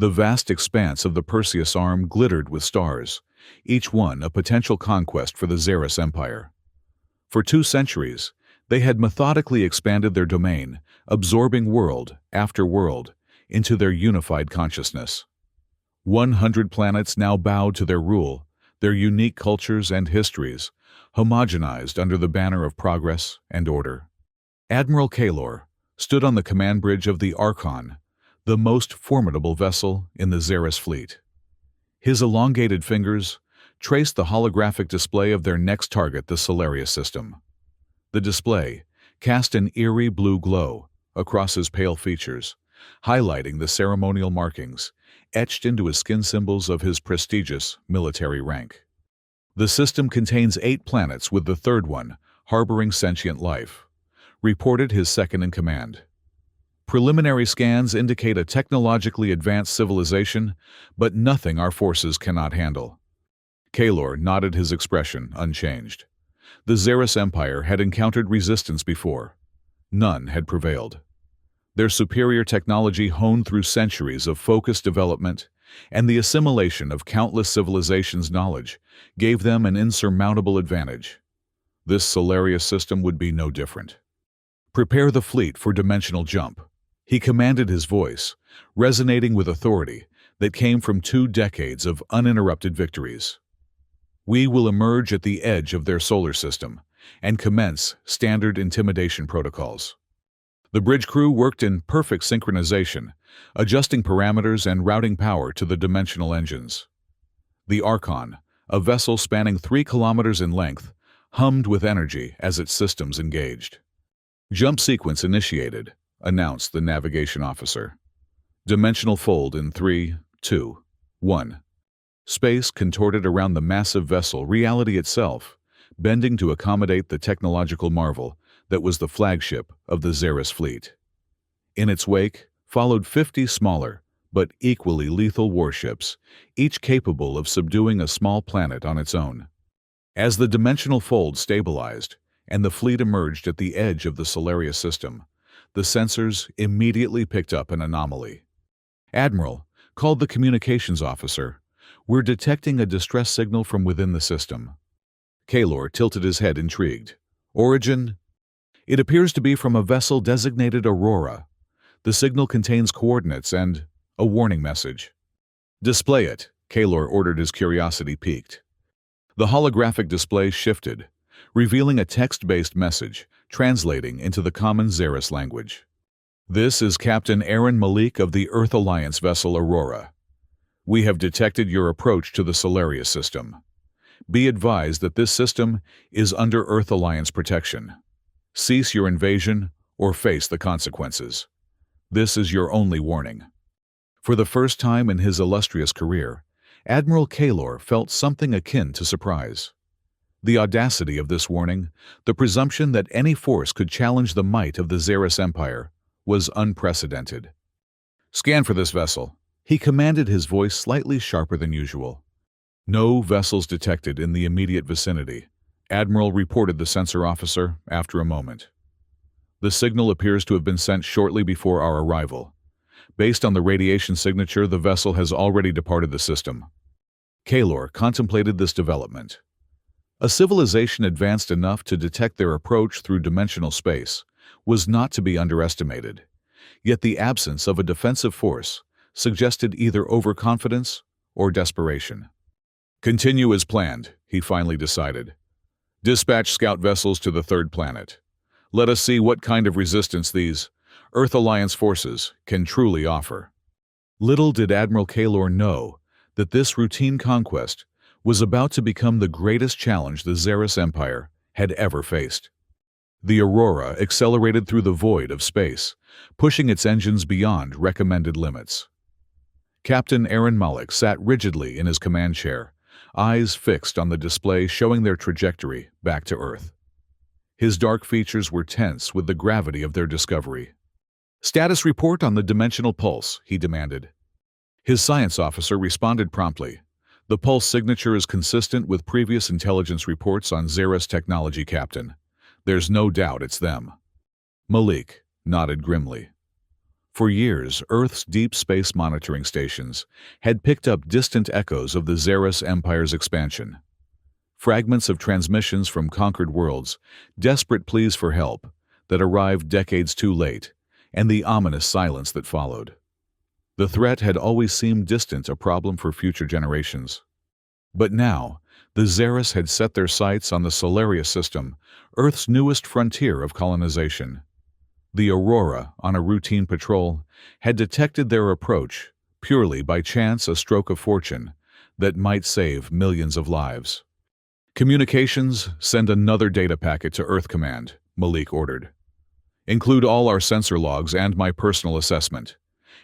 The vast expanse of the Perseus Arm glittered with stars, each one a potential conquest for the Xeris Empire. For 2 centuries, they had methodically expanded their domain, absorbing world after world into their unified consciousness. 100 planets now bowed to their rule, their unique cultures and histories, homogenized under the banner of progress and order. Admiral Kaelor stood on the command bridge of the Archon, the most formidable vessel in the Xeris fleet. His elongated fingers traced the holographic display of their next target, the Solarius system. The display cast an eerie blue glow across his pale features, highlighting the ceremonial markings etched into his skin symbols of his prestigious military rank. The system contains 8 planets, with the 3rd one harboring sentient life, reported his second-in-command. Preliminary scans indicate a technologically advanced civilization, but nothing our forces cannot handle. Kaelor nodded, his expression unchanged. The Xeris Empire had encountered resistance before. None had prevailed. Their superior technology, honed through centuries of focused development and the assimilation of countless civilizations' knowledge, gave them an insurmountable advantage. This Solarius system would be no different. "Prepare the fleet for dimensional jump," he commanded, his voice resonating with authority that came from 2 decades of uninterrupted victories. "We will emerge at the edge of their solar system and commence standard intimidation protocols." The bridge crew worked in perfect synchronization, adjusting parameters and routing power to the dimensional engines. The Archon, a vessel spanning 3 kilometers in length, hummed with energy as its systems engaged. "Jump sequence initiated," announced the navigation officer. "Dimensional fold in 3, 2, 1. Space contorted around the massive vessel, reality itself, bending to accommodate the technological marvel that was the flagship of the Xeris fleet. In its wake followed 50 smaller but equally lethal warships, each capable of subduing a small planet on its own. As the dimensional fold stabilized and the fleet emerged at the edge of the Solarius system, the sensors immediately picked up an anomaly. "Admiral," called the communications officer, "we're detecting a distress signal from within the system." Kaelor tilted his head, intrigued. "Origin?" "It appears to be from a vessel designated Aurora. The signal contains coordinates and a warning message." "Display it," Kaelor ordered, his curiosity piqued. The holographic display shifted, revealing a text-based message translating into the common Xeris language. "This is Captain Aaron Malik of the Earth Alliance vessel Aurora. We have detected your approach to the Solarius system. Be advised that this system is under Earth Alliance protection. Cease your invasion or face the consequences. This is your only warning." For the first time in his illustrious career, Admiral Kaelor felt something akin to surprise. The audacity of this warning, the presumption that any force could challenge the might of the Xeris Empire, was unprecedented. "Scan for this vessel," he commanded, his voice slightly sharper than usual. "No vessels detected in the immediate vicinity," Admiral reported the sensor officer after a moment. "The signal appears to have been sent shortly before our arrival. Based on the radiation signature, the vessel has already departed the system." Kaelor contemplated this development. A civilization advanced enough to detect their approach through dimensional space was not to be underestimated, yet the absence of a defensive force suggested either overconfidence or desperation. "Continue as planned," he finally decided. "Dispatch scout vessels to the 3rd planet. Let us see what kind of resistance these Earth Alliance forces can truly offer." Little did Admiral Kaelor know that this routine conquest was about to become the greatest challenge the Xeris Empire had ever faced. The Aurora accelerated through the void of space, pushing its engines beyond recommended limits. Captain Aaron Malik sat rigidly in his command chair, eyes fixed on the display showing their trajectory back to Earth. His dark features were tense with the gravity of their discovery. "Status report on the dimensional pulse," he demanded. His science officer responded promptly. "The pulse signature is consistent with previous intelligence reports on Xeris technology, Captain. There's no doubt it's them." Malik nodded grimly. For years, Earth's deep space monitoring stations had picked up distant echoes of the Xeris Empire's expansion. Fragments of transmissions from conquered worlds, desperate pleas for help that arrived decades too late, and the ominous silence that followed. The threat had always seemed distant, a problem for future generations. But now, the Xeris had set their sights on the Solaria system, Earth's newest frontier of colonization. The Aurora, on a routine patrol, had detected their approach, purely by chance, a stroke of fortune that might save millions of lives. "Communications, send another data packet to Earth Command," Malik ordered. "Include all our sensor logs and my personal assessment.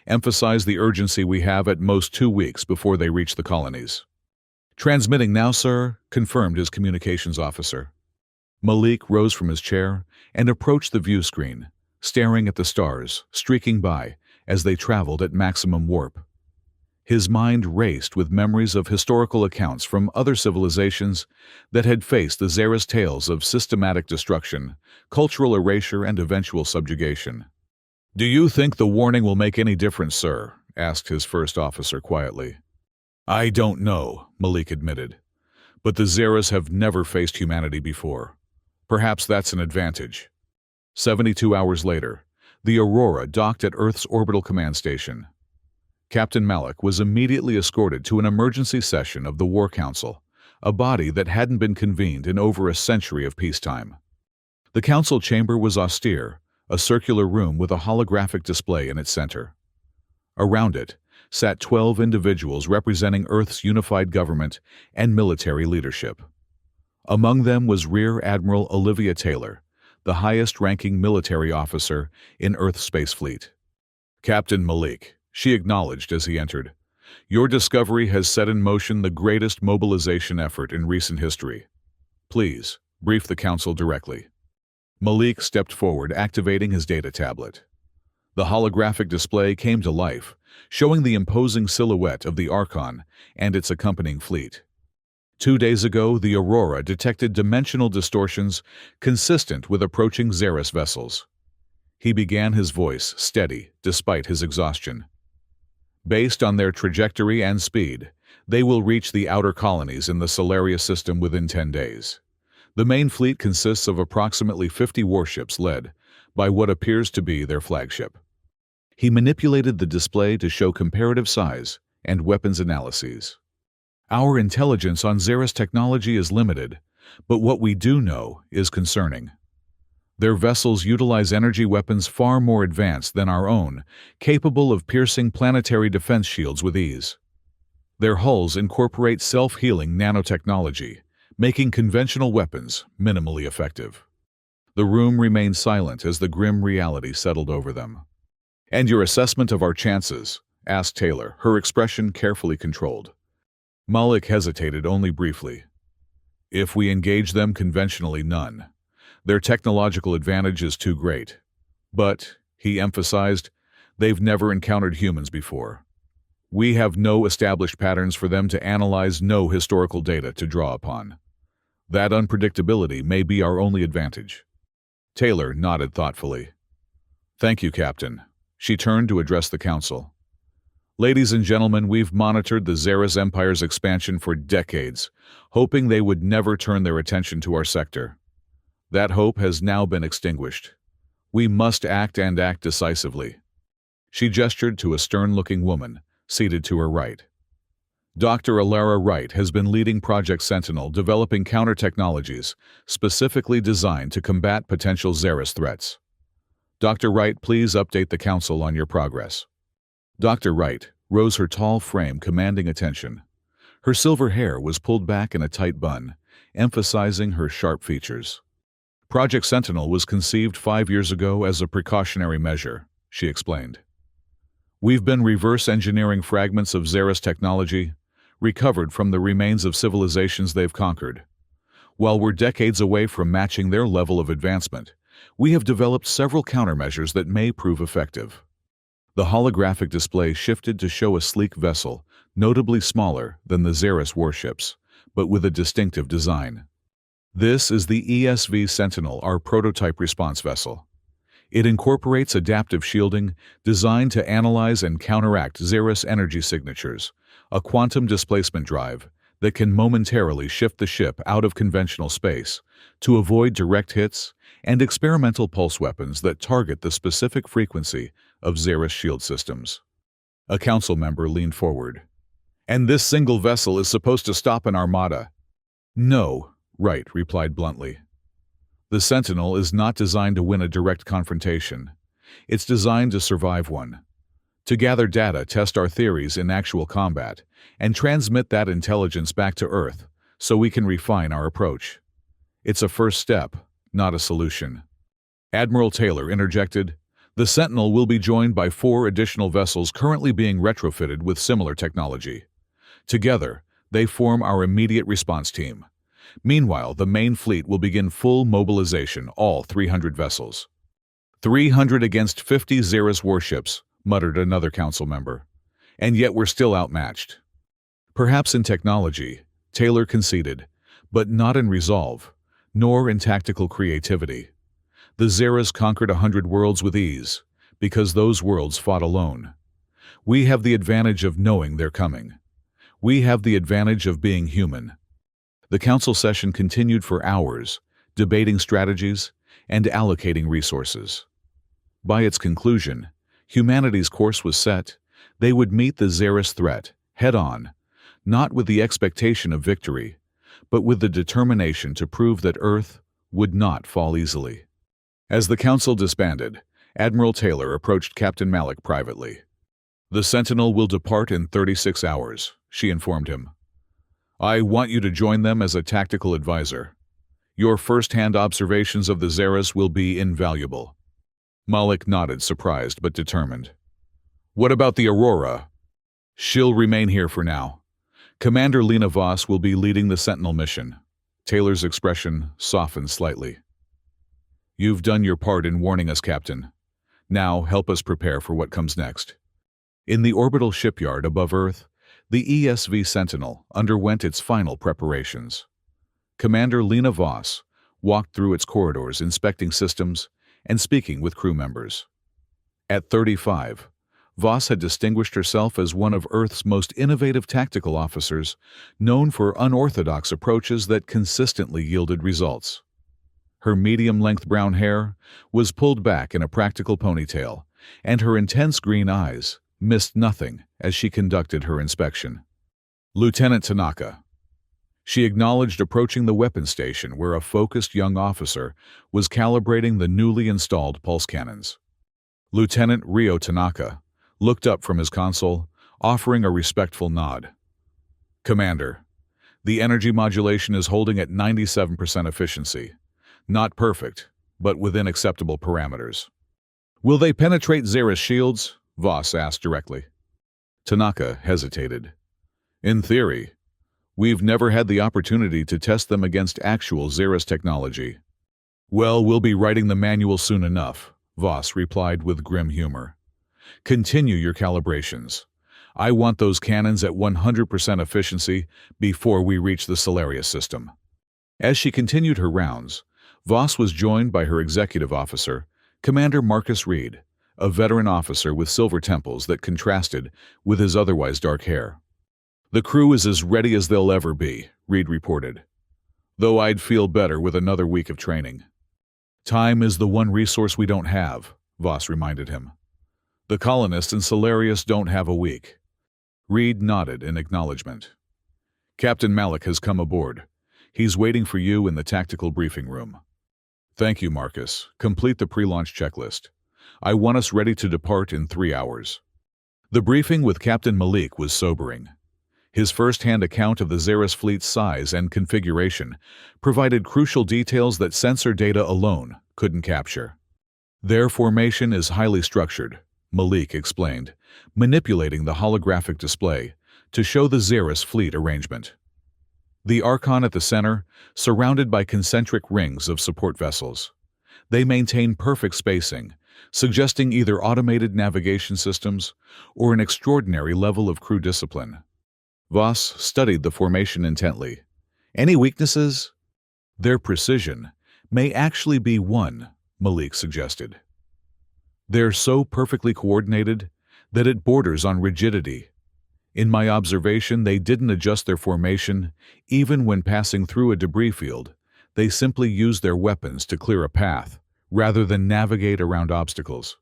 Emphasize the urgency we have, at most 2 weeks before they reach the colonies." "Transmitting now, sir," confirmed his communications officer. Malik rose from his chair and approached the view screen, staring at the stars streaking by as they traveled at maximum warp. His mind raced with memories of historical accounts from other civilizations that had faced the Xeris tales of systematic destruction, cultural erasure, and eventual subjugation. "Do you think the warning will make any difference, sir?" asked his first officer quietly. "I don't know," Malik admitted. "But the Xeris have never faced humanity before. Perhaps that's an advantage." 72 hours later, the Aurora docked at Earth's orbital command station. Captain Malik was immediately escorted to an emergency session of the War Council, a body that hadn't been convened in over a century of peacetime. The council chamber was austere, a circular room with a holographic display in its center. Around it sat 12 individuals representing Earth's unified government and military leadership. Among them was Rear Admiral Olivia Taylor, the highest-ranking military officer in Earth's space fleet. "Captain Malik," she acknowledged as he entered, "your discovery has set in motion the greatest mobilization effort in recent history. Please, brief the council directly." Malik stepped forward, activating his data tablet. The holographic display came to life, showing the imposing silhouette of the Archon and its accompanying fleet. 2 days ago, the Aurora detected dimensional distortions consistent with approaching Xeris vessels. He began, his voice steady despite his exhaustion. "Based on their trajectory and speed, they will reach the outer colonies in the Solaria system within 10 days. The main fleet consists of approximately 50 warships led by what appears to be their flagship." He manipulated the display to show comparative size and weapons analyses. "Our intelligence on Xeris technology is limited, but what we do know is concerning. Their vessels utilize energy weapons far more advanced than our own, capable of piercing planetary defense shields with ease. Their hulls incorporate self-healing nanotechnology, making conventional weapons minimally effective." The room remained silent as the grim reality settled over them. "And your assessment of our chances?" asked Taylor, her expression carefully controlled. Malik hesitated only briefly. "If we engage them conventionally, none. Their technological advantage is too great. But," he emphasized, "they've never encountered humans before. We have no established patterns for them to analyze, no historical data to draw upon. That unpredictability may be our only advantage." Taylor nodded thoughtfully. "Thank you, Captain." She turned to address the council. "Ladies and gentlemen, we've monitored the Xeris Empire's expansion for decades, hoping they would never turn their attention to our sector. That hope has now been extinguished. We must act, and act decisively." She gestured to a stern-looking woman seated to her right. "Dr. Alara Wright has been leading Project Sentinel, developing counter-technologies specifically designed to combat potential Xeris threats. Dr. Wright, please update the council on your progress." Dr. Wright rose, her tall frame commanding attention. Her silver hair was pulled back in a tight bun, emphasizing her sharp features. "Project Sentinel was conceived 5 years ago as a precautionary measure," she explained. "We've been reverse engineering fragments of Xeris technology, recovered from the remains of civilizations they've conquered. While we're decades away from matching their level of advancement, we have developed several countermeasures that may prove effective." The holographic display shifted to show a sleek vessel, notably smaller than the Xeris warships, but with a distinctive design. "This is the ESV Sentinel, our prototype response vessel. It incorporates adaptive shielding designed to analyze and counteract Xeris energy signatures, a quantum displacement drive that can momentarily shift the ship out of conventional space to avoid direct hits and experimental pulse weapons that target the specific frequency of Xeris shield systems. A council member leaned forward. "And this single vessel is supposed to stop an armada?" "No," Wright replied bluntly. "The Sentinel is not designed to win a direct confrontation. It's designed to survive one. To gather data, test our theories in actual combat, and transmit that intelligence back to Earth so we can refine our approach. It's a first step, not a solution." Admiral Taylor interjected, "The Sentinel will be joined by 4 additional vessels currently being retrofitted with similar technology. Together, they form our immediate response team. Meanwhile, the main fleet will begin full mobilization, all 300 vessels." 300 against 50 Xeris warships, muttered another council member. "And yet we're still outmatched." "Perhaps in technology," Taylor conceded, "but not in resolve, nor in tactical creativity. The Xeris conquered 100 worlds with ease, because those worlds fought alone. We have the advantage of knowing they're coming. We have the advantage of being human." The council session continued for hours, debating strategies and allocating resources. By its conclusion, humanity's course was set. They would meet the Xeris threat head-on, not with the expectation of victory, but with the determination to prove that Earth would not fall easily. As the council disbanded, Admiral Taylor approached Captain Malik privately. "The Sentinel will depart in 36 hours, she informed him. "I want you to join them as a tactical advisor. Your first-hand observations of the Xeris will be invaluable." Malik nodded, surprised but determined. "What about the Aurora?" "She'll remain here for now. Commander Lena Voss will be leading the Sentinel mission." Taylor's expression softened slightly. "You've done your part in warning us, Captain. Now help us prepare for what comes next." In the orbital shipyard above Earth, the ESV Sentinel underwent its final preparations. Commander Lena Voss walked through its corridors, inspecting systems and speaking with crew members. At 35, Voss had distinguished herself as one of Earth's most innovative tactical officers, known for unorthodox approaches that consistently yielded results. Her medium-length brown hair was pulled back in a practical ponytail, and her intense green eyes missed nothing as she conducted her inspection. "Lieutenant Tanaka." She acknowledged approaching the weapons station where a focused young officer was calibrating the newly installed pulse cannons. Lieutenant Ryo Tanaka looked up from his console, offering a respectful nod. "Commander, the energy modulation is holding at 97% efficiency. Not perfect, but within acceptable parameters." "Will they penetrate Xeris shields?" Voss asked directly. Tanaka hesitated. "In theory. We've never had the opportunity to test them against actual Xeris technology." "Well, we'll be writing the manual soon enough," Voss replied with grim humor. "Continue your calibrations. I want those cannons at 100% efficiency before we reach the Solarius system." As she continued her rounds, Voss was joined by her executive officer, Commander Marcus Reed, a veteran officer with silver temples that contrasted with his otherwise dark hair. "The crew is as ready as they'll ever be," Reed reported. "Though I'd feel better with another week of training." "Time is the one resource we don't have," Voss reminded him. "The colonists in Solarius don't have a week." Reed nodded in acknowledgement. "Captain Malik has come aboard. He's waiting for you in the tactical briefing room." "Thank you, Marcus. Complete the pre-launch checklist. I want us ready to depart in 3 hours." The briefing with Captain Malik was sobering. His first-hand account of the Xeris fleet's size and configuration provided crucial details that sensor data alone couldn't capture. "Their formation is highly structured," Malik explained, manipulating the holographic display to show the Xeris fleet arrangement. The Archon at the center, surrounded by concentric rings of support vessels. They maintain perfect spacing, suggesting either automated navigation systems or an extraordinary level of crew discipline. Voss studied the formation intently. "Any weaknesses?" "Their precision may actually be one," Malik suggested. They're so perfectly coordinated that it borders on rigidity. In my observation, they didn't adjust their formation, even when passing through a debris field. They simply used their weapons to clear a path, rather than navigate around obstacles.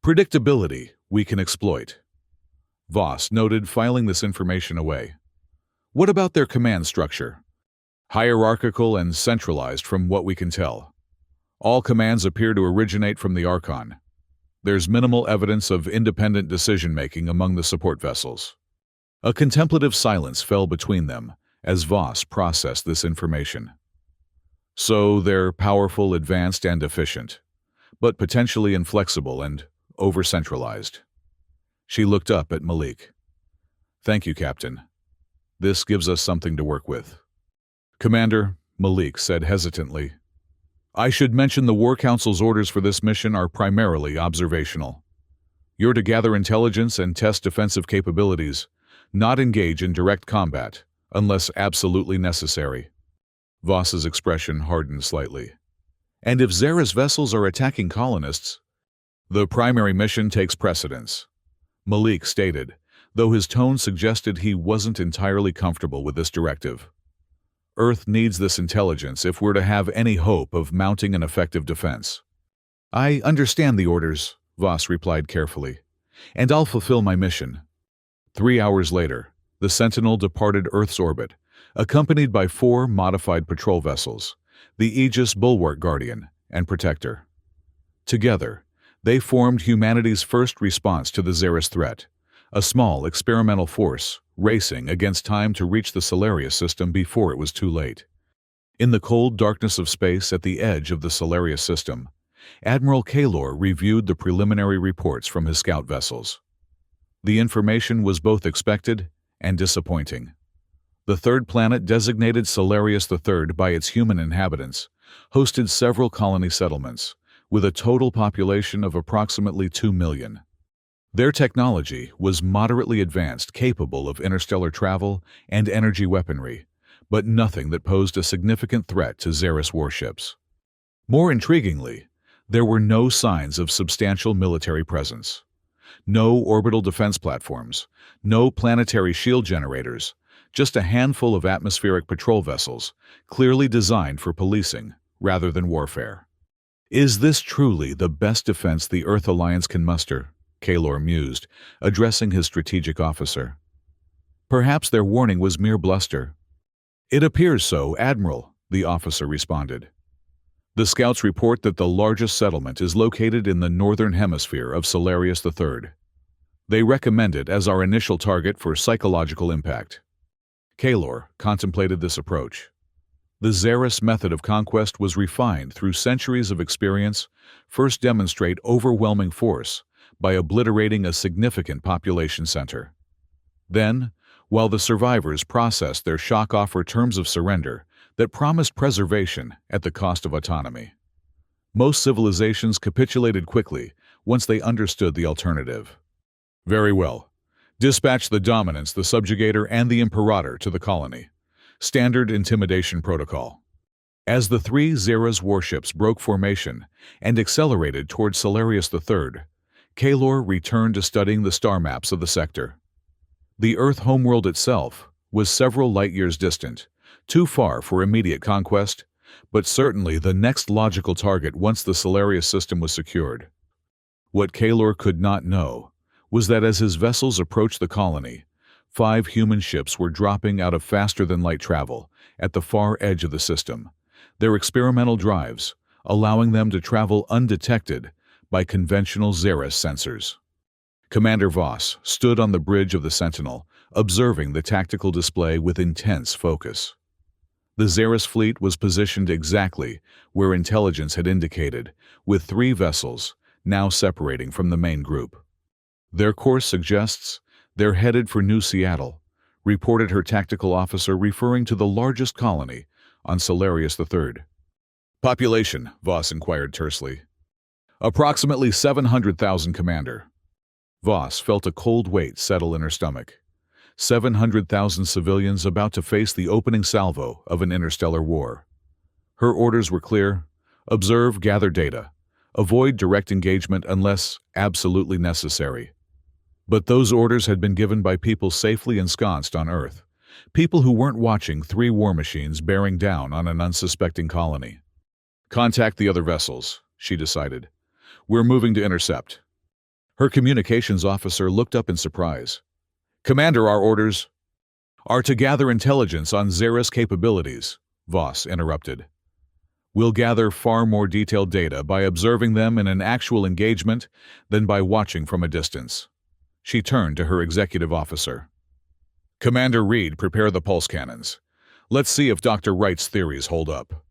Predictability we can exploit. Voss noted, filing this information away. What about their command structure? Hierarchical and centralized from what we can tell. All commands appear to originate from the Archon. There's minimal evidence of independent decision-making among the support vessels. A contemplative silence fell between them as Voss processed this information. So they're powerful, advanced, and efficient, but potentially inflexible and over-centralized. She looked up at Malik. Thank you, Captain. This gives us something to work with. Commander, Malik said hesitantly, I should mention the War Council's orders for this mission are primarily observational. You're to gather intelligence and test defensive capabilities, not engage in direct combat, unless absolutely necessary. Voss's expression hardened slightly. And if Zara's vessels are attacking colonists, the primary mission takes precedence, Malik stated, though his tone suggested he wasn't entirely comfortable with this directive. Earth needs this intelligence if we're to have any hope of mounting an effective defense. I understand the orders, Voss replied carefully, and I'll fulfill my mission. 3 hours later, the Sentinel departed Earth's orbit, accompanied by 4 modified patrol vessels, the Aegis Bulwark Guardian and Protector. Together, they formed humanity's first response to the Xeris threat, a small experimental force racing against time to reach the Solarius system before it was too late. In the cold darkness of space at the edge of the Solarius system, Admiral Kaylor reviewed the preliminary reports from his scout vessels. The information was both expected and disappointing. The third planet, designated Solarius III by its human inhabitants, hosted several colony settlements, with a total population of approximately 2 million. Their technology was moderately advanced, capable of interstellar travel and energy weaponry, but nothing that posed a significant threat to Xeris warships. More intriguingly, there were no signs of substantial military presence. No orbital defense platforms, no planetary shield generators, just a handful of atmospheric patrol vessels, clearly designed for policing rather than warfare. Is this truly the best defense the Earth Alliance can muster? Kaylor mused, addressing his strategic officer. Perhaps their warning was mere bluster. It appears so, Admiral, the officer responded. The scouts report that the largest settlement is located in the northern hemisphere of Solarius III. They recommend it as our initial target for psychological impact. Kaylor contemplated this approach. The Xeris method of conquest was refined through centuries of experience, first demonstrate overwhelming force by obliterating a significant population center. Then, while the survivors processed their shock-offer terms of surrender that promised preservation at the cost of autonomy. Most civilizations capitulated quickly once they understood the alternative. Very well. Dispatch the Dominants, the Subjugator, and the Imperator to the colony. Standard intimidation protocol. As the 3 Xeris warships broke formation and accelerated toward Solarius III, Kaylor returned to studying the star maps of the sector. The Earth homeworld itself was several light-years distant, too far for immediate conquest, but certainly the next logical target once the Solarius system was secured. What Kaylor could not know was that as his vessels approached the colony, 5 human ships were dropping out of faster-than-light travel at the far edge of the system, their experimental drives allowing them to travel undetected by conventional Xeris sensors. Commander Voss stood on the bridge of the Sentinel, observing the tactical display with intense focus. The Xeris fleet was positioned exactly where intelligence had indicated, with 3 vessels now separating from the main group. Their course suggests they're headed for New Seattle, reported her tactical officer, referring to the largest colony on Solarius III. Population, Voss inquired tersely. Approximately 700,000, Commander. Voss felt a cold weight settle in her stomach. 700,000 civilians about to face the opening salvo of an interstellar war. Her orders were clear: observe, gather data, Avoid direct engagement unless absolutely necessary. But those orders had been given by people safely ensconced on Earth. People who weren't watching 3 war machines bearing down on an unsuspecting colony. Contact the other vessels, she decided. We're moving to intercept. Her communications officer looked up in surprise. Commander, our orders are to gather intelligence on Xeris capabilities, Voss interrupted. We'll gather far more detailed data by observing them in an actual engagement than by watching from a distance. She turned to her executive officer. Commander Reed, prepare the pulse cannons. Let's see if Dr. Wright's theories hold up.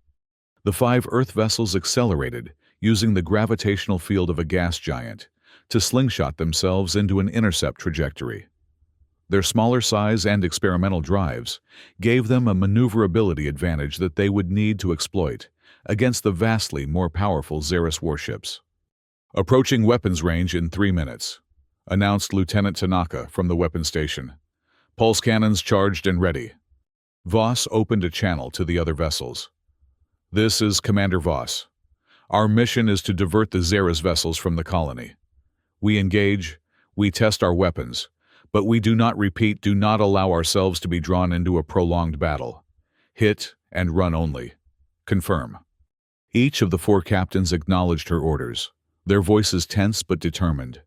The 5 Earth vessels accelerated, using the gravitational field of a gas giant, to slingshot themselves into an intercept trajectory. Their smaller size and experimental drives gave them a maneuverability advantage that they would need to exploit against the vastly more powerful Xeris warships. Approaching weapons range in 3 minutes, announced Lieutenant Tanaka from the weapons station. Pulse cannons charged and ready. Voss opened a channel to the other vessels. This is Commander Voss. Our mission is to divert the Xeris vessels from the colony. We engage, we test our weapons, but we do not allow ourselves to be drawn into a prolonged battle. Hit and run only. Confirm. Each of the 4 captains acknowledged her orders, their voices tense but determined.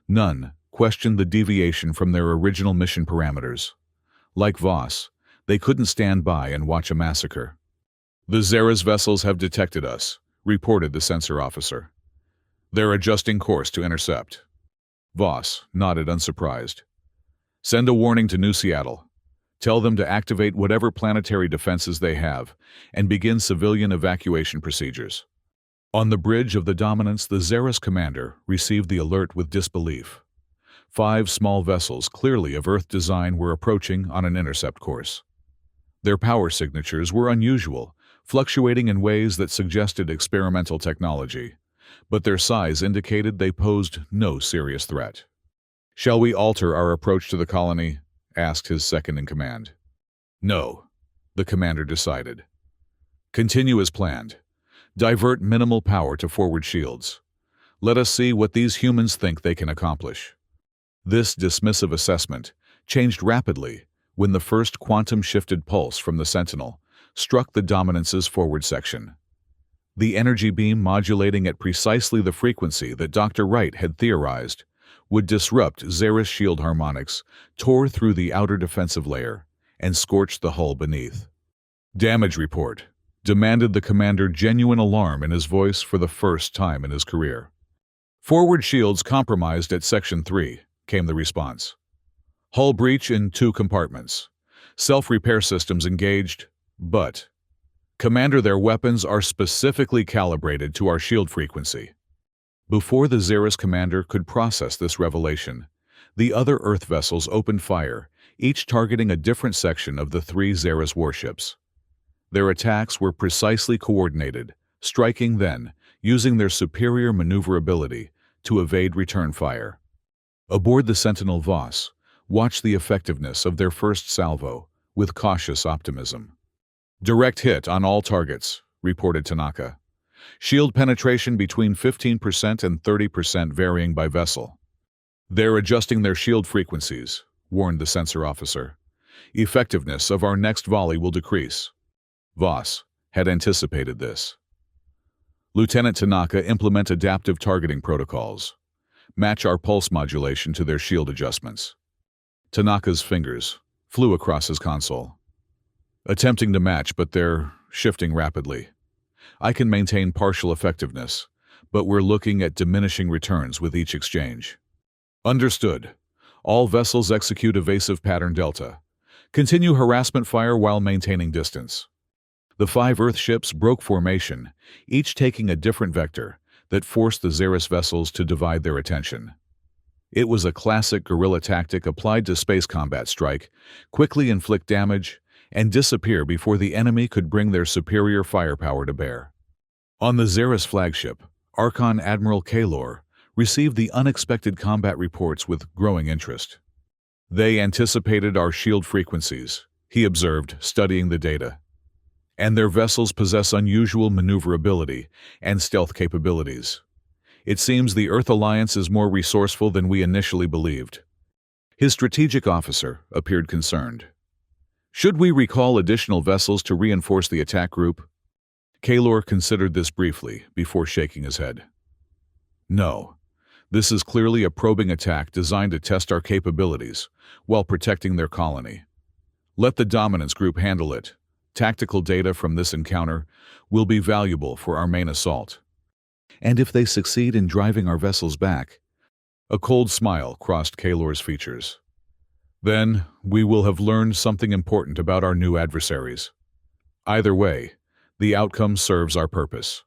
None questioned the deviation from their original mission parameters. Like Voss, they couldn't stand by and watch a massacre. The Xeris vessels have detected us, reported the sensor officer. They're adjusting course to intercept. Voss nodded unsurprised. Send a warning to New Seattle. Tell them to activate whatever planetary defenses they have and begin civilian evacuation procedures. On the bridge of the Dominance, the Xeris commander received the alert with disbelief. 5 small vessels, clearly of Earth design, were approaching on an intercept course. Their power signatures were unusual, fluctuating in ways that suggested experimental technology, but their size indicated they posed no serious threat. Shall we alter our approach to the colony? Asked his second-in-command. No, the commander decided. Continue as planned. Divert minimal power to forward shields. Let us see what these humans think they can accomplish. This dismissive assessment changed rapidly when the first quantum-shifted pulse from the Sentinel struck the Dominance's forward section. The energy beam, modulating at precisely the frequency that Dr. Wright had theorized, would disrupt Xeris shield harmonics, tore through the outer defensive layer, and scorched the hull beneath. Damage report, demanded the commander, genuine alarm in his voice for the first time in his career. Forward shields compromised at Section 3, came the response. Hull breach in 2 compartments. Self-repair systems engaged, but Commander, their weapons are specifically calibrated to our shield frequency. Before the Xeris commander could process this revelation, the other Earth vessels opened fire, each targeting a different section of the 3 Xeris warships. Their attacks were precisely coordinated, striking then, using their superior maneuverability to evade return fire. Aboard the Sentinel, Voss watched the effectiveness of their first salvo with cautious optimism. Direct hit on all targets, reported Tanaka. Shield penetration between 15% and 30%, varying by vessel. They're adjusting their shield frequencies, warned the sensor officer. Effectiveness of our next volley will decrease. Voss had anticipated this. Lieutenant Tanaka, implement adaptive targeting protocols. Match our pulse modulation to their shield adjustments. Tanaka's fingers flew across his console. Attempting to match, but they're shifting rapidly. I can maintain partial effectiveness, but we're looking at diminishing returns with each exchange. Understood. All vessels execute evasive pattern Delta. Continue harassment fire while maintaining distance. The 5 Earth ships broke formation, each taking a different vector that forced the Xeris vessels to divide their attention. It was a classic guerrilla tactic applied to space combat: strike, quickly inflict damage, and disappear before the enemy could bring their superior firepower to bear. On the Xeris flagship, Archon Admiral Kaylor received the unexpected combat reports with growing interest. They anticipated our shield frequencies, he observed, studying the data. And their vessels possess unusual maneuverability and stealth capabilities. It seems the Earth Alliance is more resourceful than we initially believed. His strategic officer appeared concerned. Should we recall additional vessels to reinforce the attack group? Kaylor considered this briefly before shaking his head. No. This is clearly a probing attack designed to test our capabilities while protecting their colony. Let the Dominance Group handle it. Tactical data from this encounter will be valuable for our main assault. And if they succeed in driving our vessels back, a cold smile crossed Kaylor's features. Then we will have learned something important about our new adversaries. Either way, the outcome serves our purpose.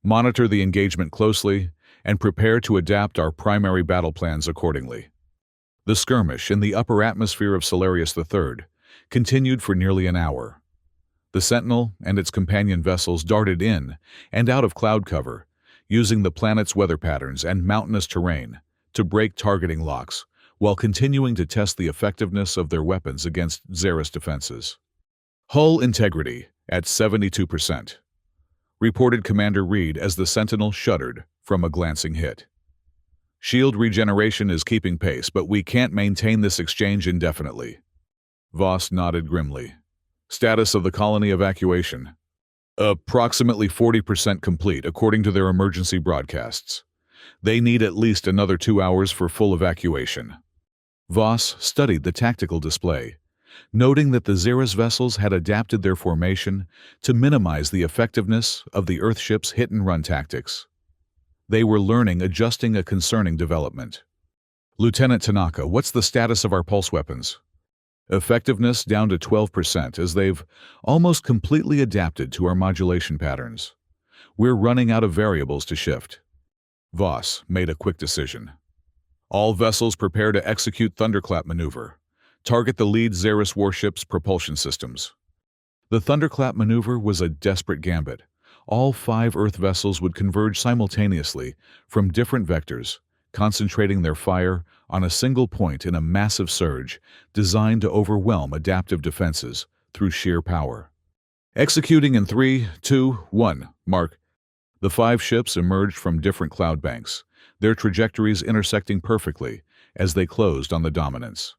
Monitor the engagement closely and prepare to adapt our primary battle plans accordingly. The skirmish in the upper atmosphere of Solarius III continued for nearly an hour. The Sentinel and its companion vessels darted in and out of cloud cover, using the planet's weather patterns and mountainous terrain to break targeting locks, while continuing to test the effectiveness of their weapons against Xeris defenses. Hull integrity at 72%, reported Commander Reed as the Sentinel shuddered from a glancing hit. Shield regeneration is keeping pace, but we can't maintain this exchange indefinitely. Voss nodded grimly. Status of the colony evacuation. Approximately 40% complete, according to their emergency broadcasts. They need at least another 2 hours for full evacuation. Voss studied the tactical display, noting that the Xeris vessels had adapted their formation to minimize the effectiveness of the Earthship's hit-and-run tactics. They were adjusting a concerning development. Lieutenant Tanaka, what's the status of our pulse weapons? Effectiveness down to 12% as they've almost completely adapted to our modulation patterns. We're running out of variables to shift. Voss made a quick decision. All vessels prepare to execute Thunderclap maneuver. Target the lead Xeris warship's propulsion systems. The Thunderclap maneuver was a desperate gambit. All 5 Earth vessels would converge simultaneously from different vectors, concentrating their fire on a single point in a massive surge designed to overwhelm adaptive defenses through sheer power. Executing in 3, 2, 1, mark. The 5 ships emerged from different cloud banks, their trajectories intersecting perfectly as they closed on the Dominance.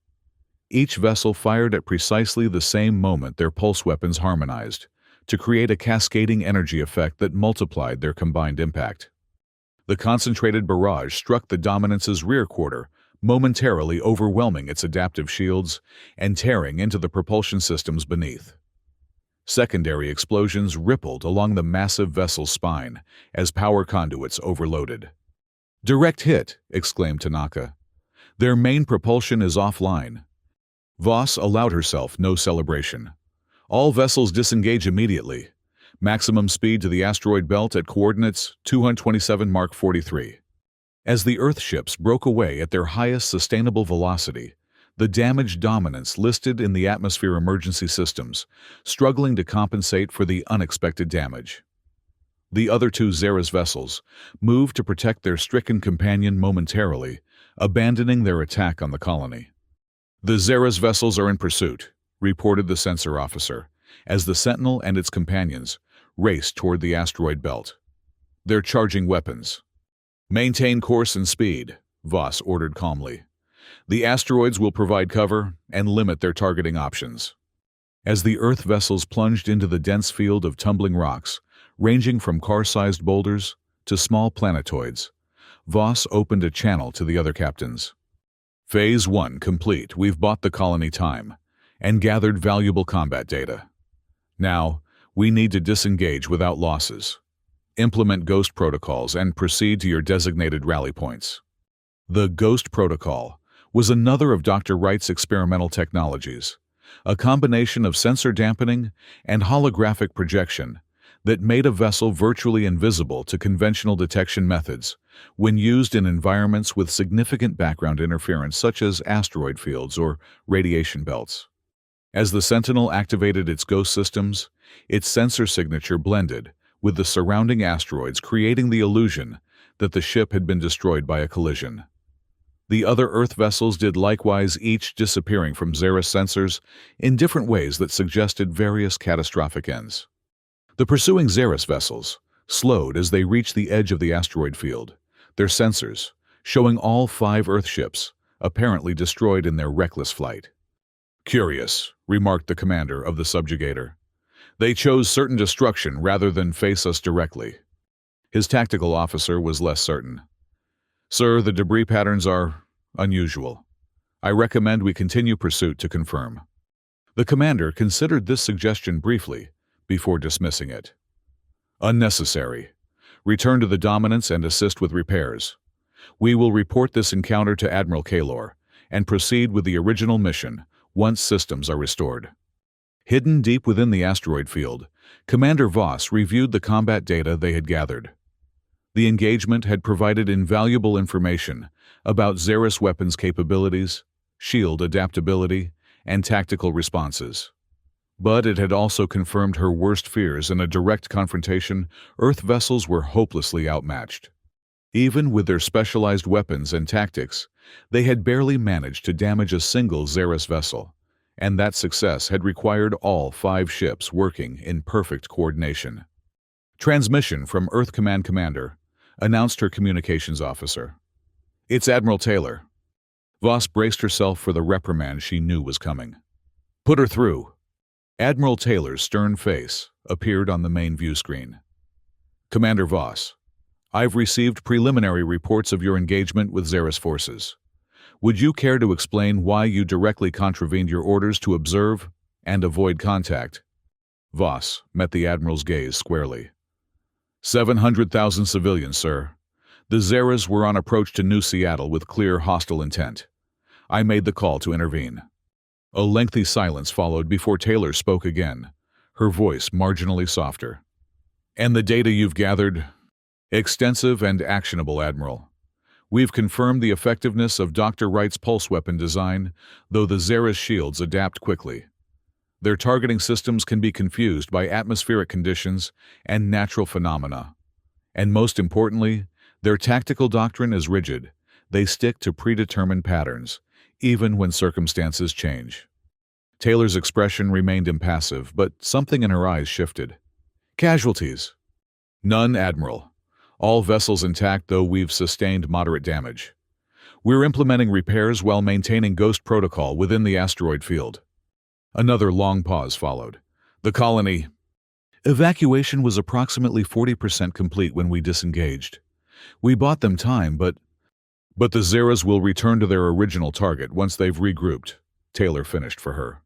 Each vessel fired at precisely the same moment their pulse weapons harmonized, to create a cascading energy effect that multiplied their combined impact. The concentrated barrage struck the Dominance's rear quarter, momentarily overwhelming its adaptive shields and tearing into the propulsion systems beneath. Secondary explosions rippled along the massive vessel's spine as power conduits overloaded. "Direct hit!" exclaimed Tanaka. "Their main propulsion is offline." Voss allowed herself no celebration. All vessels disengage immediately. Maximum speed to the asteroid belt at coordinates 227 Mark 43. As the Earth ships broke away at their highest sustainable velocity, the damaged Dominance listed in the atmosphere emergency systems, struggling to compensate for the unexpected damage. The other 2 Xeris vessels moved to protect their stricken companion momentarily, abandoning their attack on the colony. "The Xeris vessels are in pursuit," reported the sensor officer, as the Sentinel and its companions raced toward the asteroid belt. "They're charging weapons." "Maintain course and speed," Voss ordered calmly. "The asteroids will provide cover and limit their targeting options." As the Earth vessels plunged into the dense field of tumbling rocks, ranging from car-sized boulders to small planetoids, Voss opened a channel to the other captains. "Phase 1 complete. We've bought the colony time and gathered valuable combat data. Now, we need to disengage without losses. Implement Ghost protocols and proceed to your designated rally points." The Ghost protocol was another of Dr. Wright's experimental technologies, a combination of sensor dampening and holographic projection that made a vessel virtually invisible to conventional detection methods when used in environments with significant background interference such as asteroid fields or radiation belts. As the Sentinel activated its Ghost systems, its sensor signature blended with the surrounding asteroids, creating the illusion that the ship had been destroyed by a collision. The other Earth vessels did likewise, each disappearing from Xeris sensors in different ways that suggested various catastrophic ends. The pursuing Xeris vessels slowed as they reached the edge of the asteroid field, their sensors, showing all 5 Earthships, apparently destroyed in their reckless flight. "Curious," remarked the commander of the subjugator. "They chose certain destruction rather than face us directly." His tactical officer was less certain. "Sir, the debris patterns are unusual. I recommend we continue pursuit to confirm." The commander considered this suggestion briefly before dismissing it. "Unnecessary. Return to the Dominance and assist with repairs. We will report this encounter to Admiral Kaylor and proceed with the original mission once systems are restored." Hidden deep within the asteroid field, Commander Voss reviewed the combat data they had gathered. The engagement had provided invaluable information about Xeris weapons capabilities, shield adaptability, and tactical responses. But it had also confirmed her worst fears. In a direct confrontation, Earth vessels were hopelessly outmatched. Even with their specialized weapons and tactics, they had barely managed to damage a single Xeris vessel, and that success had required all 5 ships working in perfect coordination. "Transmission from Earth Command Commander," announced her communications officer. "It's Admiral Taylor." Voss braced herself for the reprimand she knew was coming. "Put her through." Admiral Taylor's stern face appeared on the main view screen. "Commander Voss, I've received preliminary reports of your engagement with Xeris forces. Would you care to explain why you directly contravened your orders to observe and avoid contact?" Voss met the Admiral's gaze squarely. 700,000 civilians, sir. The Xeris were on approach to New Seattle with clear hostile intent. I made the call to intervene." A lengthy silence followed before Taylor spoke again, her voice marginally softer. "And the data you've gathered? Extensive and actionable, Admiral. We've confirmed the effectiveness of Dr. Wright's pulse weapon design, though the Xeris shields adapt quickly. Their targeting systems can be confused by atmospheric conditions and natural phenomena. And most importantly, their tactical doctrine is rigid. They stick to predetermined patterns, even when circumstances change." Taylor's expression remained impassive, but something in her eyes shifted. "Casualties?" "None, Admiral. All vessels intact, though we've sustained moderate damage. We're implementing repairs while maintaining Ghost Protocol within the asteroid field." Another long pause followed. "The colony..." "Evacuation was approximately 40% complete when we disengaged. We bought them time, but the Xeris will return to their original target once they've regrouped," Taylor finished for her.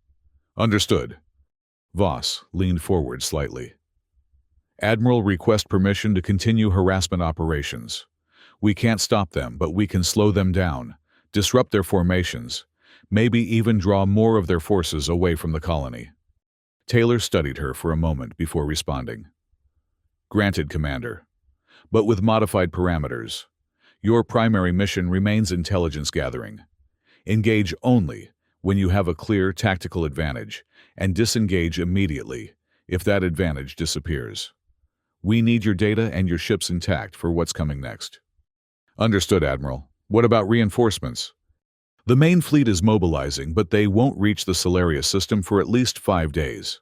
"Understood." Voss leaned forward slightly. "Admiral, request permission to continue harassment operations. We can't stop them, but we can slow them down, disrupt their formations, maybe even draw more of their forces away from the colony." Taylor studied her for a moment before responding. "Granted, Commander, but with modified parameters. Your primary mission remains intelligence gathering. Engage only when you have a clear tactical advantage, and disengage immediately if that advantage disappears. We need your data and your ships intact for what's coming next." "Understood, Admiral. What about reinforcements?" "The main fleet is mobilizing, but they won't reach the Solaria system for at least 5 days.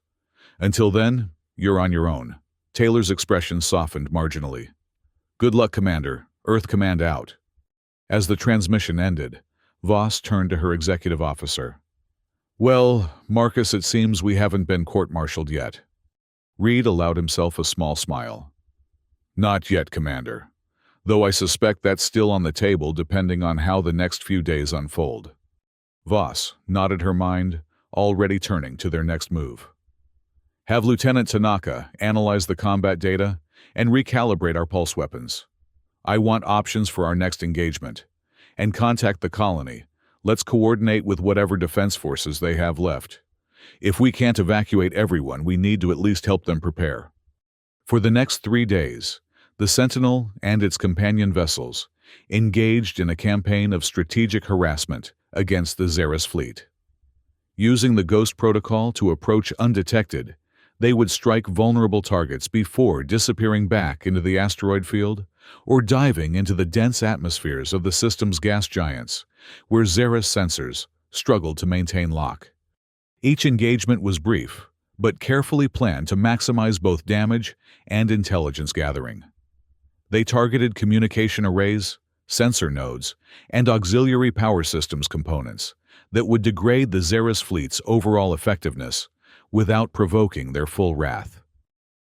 Until then, you're on your own." Taylor's expression softened marginally. "Good luck, Commander. Earth Command out." As the transmission ended, Voss turned to her executive officer. "Well, Marcus, it seems we haven't been court-martialed yet." Reed allowed himself a small smile. "Not yet, Commander, though I suspect that's still on the table depending on how the next few days unfold." Voss nodded her mind, already turning to their next move. "Have Lieutenant Tanaka analyze the combat data and recalibrate our pulse weapons. I want options for our next engagement. And contact the colony. Let's coordinate with whatever defense forces they have left. If we can't evacuate everyone, we need to at least help them prepare." For the next 3 days, the Sentinel and its companion vessels engaged in a campaign of strategic harassment against the Xeris fleet. Using the Ghost Protocol to approach undetected, they would strike vulnerable targets before disappearing back into the asteroid field or diving into the dense atmospheres of the system's gas giants, where Xeris sensors struggled to maintain lock. Each engagement was brief, but carefully planned to maximize both damage and intelligence gathering. They targeted communication arrays, sensor nodes, and auxiliary power systems components that would degrade the Xeris fleet's overall effectiveness without provoking their full wrath.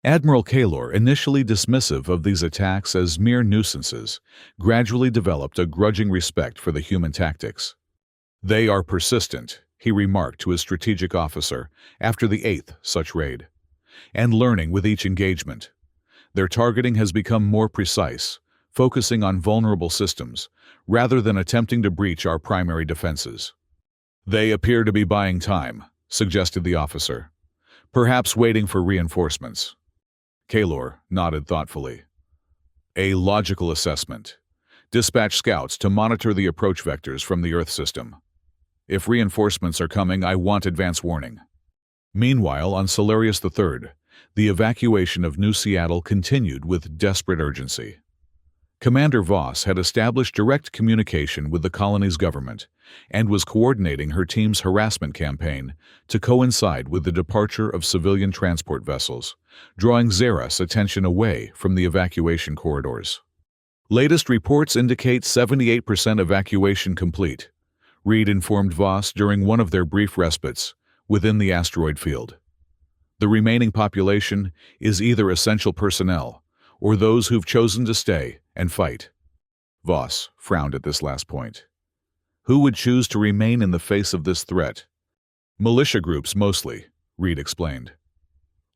Admiral Kahlor, initially dismissive of these attacks as mere nuisances, gradually developed a grudging respect for the human tactics. "They are persistent," he remarked to his strategic officer after the 8th such raid, "and learning with each engagement. Their targeting has become more precise, focusing on vulnerable systems, rather than attempting to breach our primary defenses." "They appear to be buying time," suggested the officer, "perhaps waiting for reinforcements." Kahlor nodded thoughtfully. "A logical assessment. Dispatch scouts to monitor the approach vectors from the Earth system. If reinforcements are coming, I want advance warning." Meanwhile, on Solarius III, the evacuation of New Seattle continued with desperate urgency. Commander Voss had established direct communication with the colony's government and was coordinating her team's harassment campaign to coincide with the departure of civilian transport vessels, drawing Xeris attention away from the evacuation corridors. "Latest reports indicate 78% evacuation complete," Reed informed Voss during one of their brief respites within the asteroid field. "The remaining population is either essential personnel or those who've chosen to stay and fight." Voss frowned at this last point. Who would choose to remain in the face of this threat? "Militia groups mostly," Reed explained.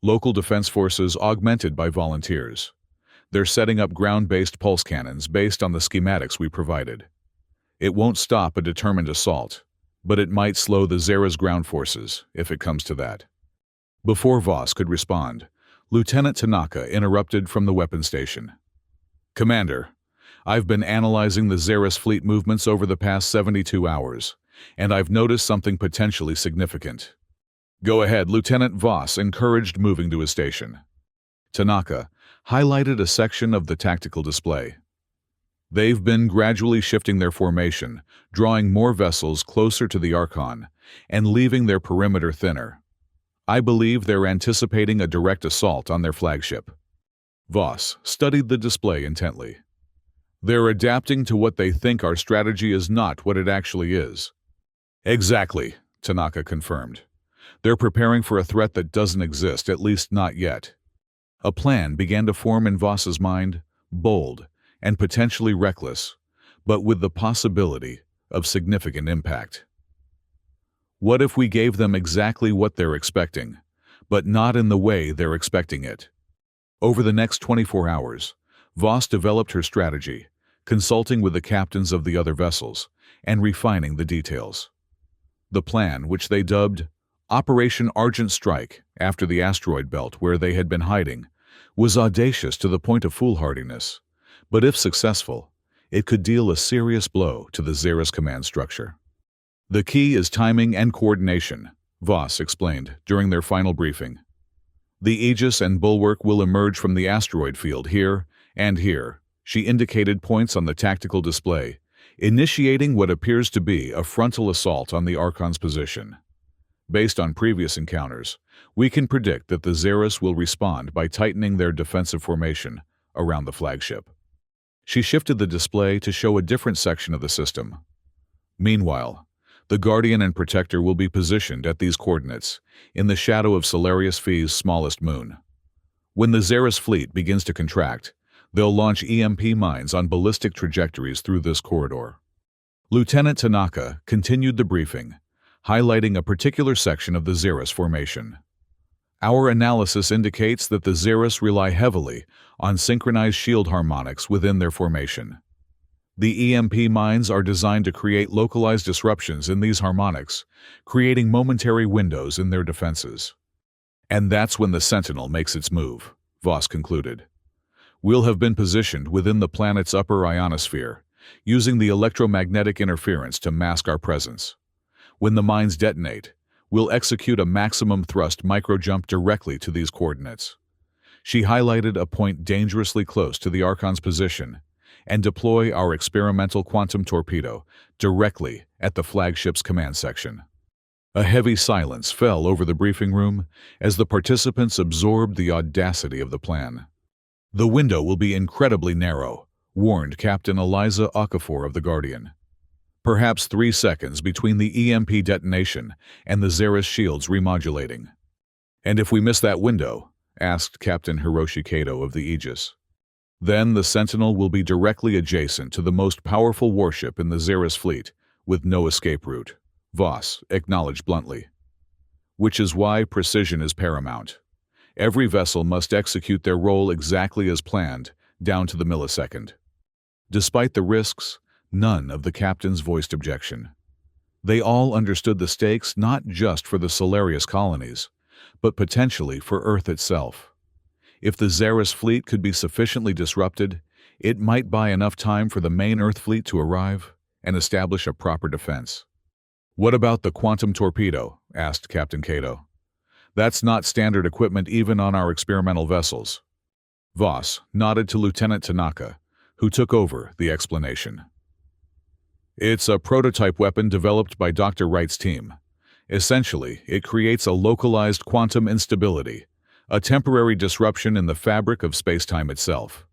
"Local defense forces augmented by volunteers. They're setting up ground-based pulse cannons based on the schematics we provided. It won't stop a determined assault, but it might slow the Xeris ground forces, if it comes to that." Before Voss could respond, Lieutenant Tanaka interrupted from the weapon station. "Commander, I've been analyzing the Xeris fleet movements over the past 72 hours, and I've noticed something potentially significant." "Go ahead," Lieutenant Voss encouraged, moving to his station. Tanaka highlighted a section of the tactical display. "They've been gradually shifting their formation, drawing more vessels closer to the Archon, and leaving their perimeter thinner. I believe they're anticipating a direct assault on their flagship." Voss studied the display intently. "They're adapting to what they think our strategy is not what it actually is." "Exactly," Tanaka confirmed. "They're preparing for a threat that doesn't exist, at least not yet." A plan began to form in Voss's mind, bold and potentially reckless, but with the possibility of significant impact. What if we gave them exactly what they're expecting, but not in the way they're expecting it? Over the next 24 hours, Voss developed her strategy, consulting with the captains of the other vessels and refining the details. The plan, which they dubbed Operation Argent Strike after the asteroid belt where they had been hiding, was audacious to the point of foolhardiness, but if successful, it could deal a serious blow to the Xeris command structure. "The key is timing and coordination," Voss explained during their final briefing. "The Aegis and Bulwark will emerge from the asteroid field here and here." She indicated points on the tactical display, initiating what appears to be a frontal assault on the Archon's position. "Based on previous encounters, we can predict that the Xeris will respond by tightening their defensive formation around the flagship." She shifted the display to show a different section of the system. "Meanwhile, the Guardian and Protector will be positioned at these coordinates, in the shadow of Solarius Phi's smallest moon. When the Xeris fleet begins to contract, they'll launch EMP mines on ballistic trajectories through this corridor." Lieutenant Tanaka continued the briefing, highlighting a particular section of the Xeris formation. "Our analysis indicates that the Xeris rely heavily on synchronized shield harmonics within their formation. The EMP mines are designed to create localized disruptions in these harmonics, creating momentary windows in their defenses. And that's when the Sentinel makes its move," Voss concluded. "We'll have been positioned within the planet's upper ionosphere, using the electromagnetic interference to mask our presence. When the mines detonate, we'll execute a maximum thrust microjump directly to these coordinates." She highlighted a point dangerously close to the Archon's position, and deploy our experimental quantum torpedo directly at the flagship's command section. A heavy silence fell over the briefing room as the participants absorbed the audacity of the plan. The window will be incredibly narrow, warned Captain Eliza Okafor of the Guardian. Perhaps 3 seconds between the EMP detonation and the Xeris shields remodulating. And if we miss that window, asked Captain Hiroshi Kato of the Aegis. Then the Sentinel will be directly adjacent to the most powerful warship in the Xeris fleet, with no escape route, Voss acknowledged bluntly. Which is why precision is paramount. Every vessel must execute their role exactly as planned, down to the millisecond. Despite the risks, none of the captains voiced objection. They all understood the stakes not just for the Solarius colonies, but potentially for Earth itself. If the Xeris fleet could be sufficiently disrupted, it might buy enough time for the main Earth fleet to arrive and establish a proper defense. "What about the quantum torpedo?" asked Captain Kato. "That's not standard equipment even on our experimental vessels." Voss nodded to Lieutenant Tanaka, who took over the explanation. "It's a prototype weapon developed by Dr. Wright's team. Essentially, it creates a localized quantum instability, a temporary disruption in the fabric of space-time itself.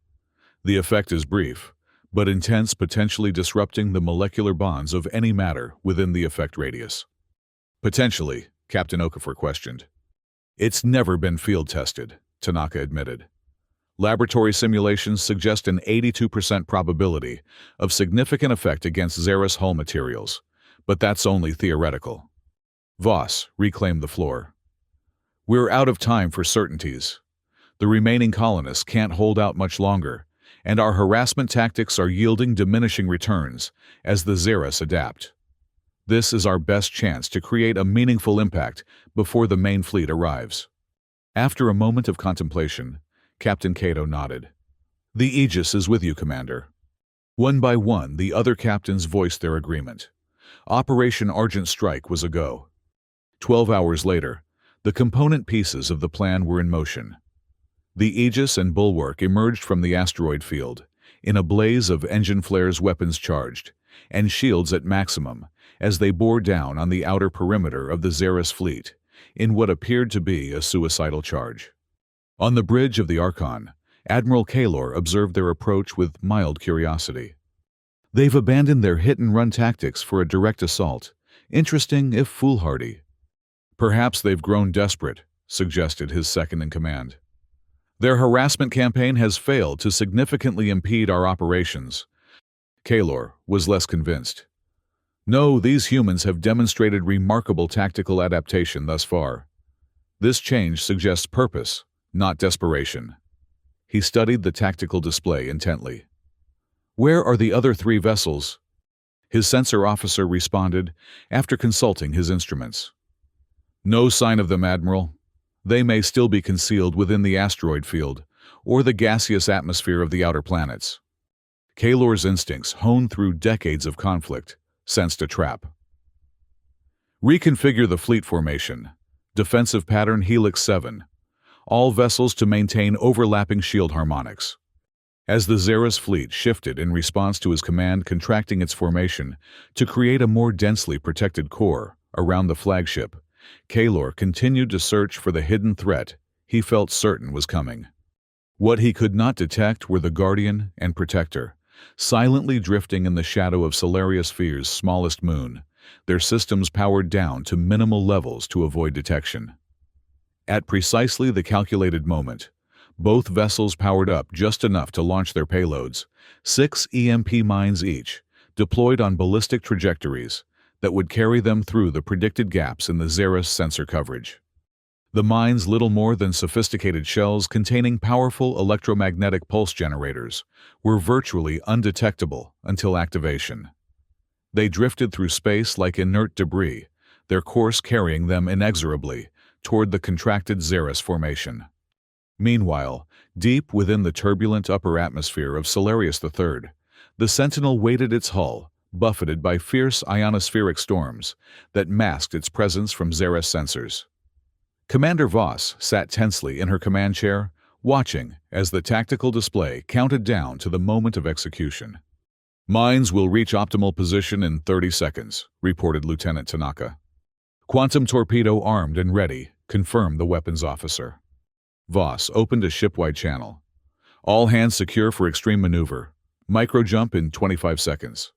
The effect is brief, but intense, potentially disrupting the molecular bonds of any matter within the effect radius." "Potentially," Captain Okafor questioned. "It's never been field-tested," Tanaka admitted. "Laboratory simulations suggest an 82% probability of significant effect against Xeris hull materials, but that's only theoretical." Voss reclaimed the floor. "We're out of time for certainties. The remaining colonists can't hold out much longer, and our harassment tactics are yielding diminishing returns as the Xeris adapt. This is our best chance to create a meaningful impact before the main fleet arrives." After a moment of contemplation, Captain Kato nodded. "The Aegis is with you, Commander." One by one, the other captains voiced their agreement. Operation Argent Strike was a go. 12 hours later, the component pieces of the plan were in motion. The Aegis and Bulwark emerged from the asteroid field, in a blaze of engine flares, weapons charged, and shields at maximum, as they bore down on the outer perimeter of the Xeris fleet, in what appeared to be a suicidal charge. On the bridge of the Archon, Admiral Kaylor observed their approach with mild curiosity. "They've abandoned their hit-and-run tactics for a direct assault. Interesting, if foolhardy." "Perhaps they've grown desperate," suggested his second-in-command. "Their harassment campaign has failed to significantly impede our operations." Kaylor was less convinced. "No, these humans have demonstrated remarkable tactical adaptation thus far. This change suggests purpose, not desperation." He studied the tactical display intently. "Where are the other 3 vessels?" His sensor officer responded after consulting his instruments. "No sign of them, Admiral. They may still be concealed within the asteroid field or the gaseous atmosphere of the outer planets." Kaylor's instincts, honed through decades of conflict, sensed a trap. "Reconfigure the fleet formation. Defensive pattern Helix 7. All vessels to maintain overlapping shield harmonics." As the Xeris fleet shifted in response to his command contracting its formation to create a more densely protected core around the flagship, Kaylor continued to search for the hidden threat he felt certain was coming. What he could not detect were the Guardian and Protector, silently drifting in the shadow of Solarius Sphere's smallest moon, their systems powered down to minimal levels to avoid detection. At precisely the calculated moment, both vessels powered up just enough to launch their payloads, 6 EMP mines each, deployed on ballistic trajectories that would carry them through the predicted gaps in the Xeris sensor coverage. The mines, little more than sophisticated shells containing powerful electromagnetic pulse generators, were virtually undetectable until activation. They drifted through space like inert debris, their course carrying them inexorably toward the contracted Xeris formation. Meanwhile, deep within the turbulent upper atmosphere of Solarius III, the Sentinel weighted its hull, buffeted by fierce ionospheric storms that masked its presence from Xeris sensors. Commander Voss sat tensely in her command chair, watching as the tactical display counted down to the moment of execution. "Mines will reach optimal position in 30 seconds, reported Lieutenant Tanaka. "Quantum torpedo armed and ready," confirmed the weapons officer. Voss opened a shipwide channel. All hands secure for extreme maneuver. Micro-jump in 25 seconds.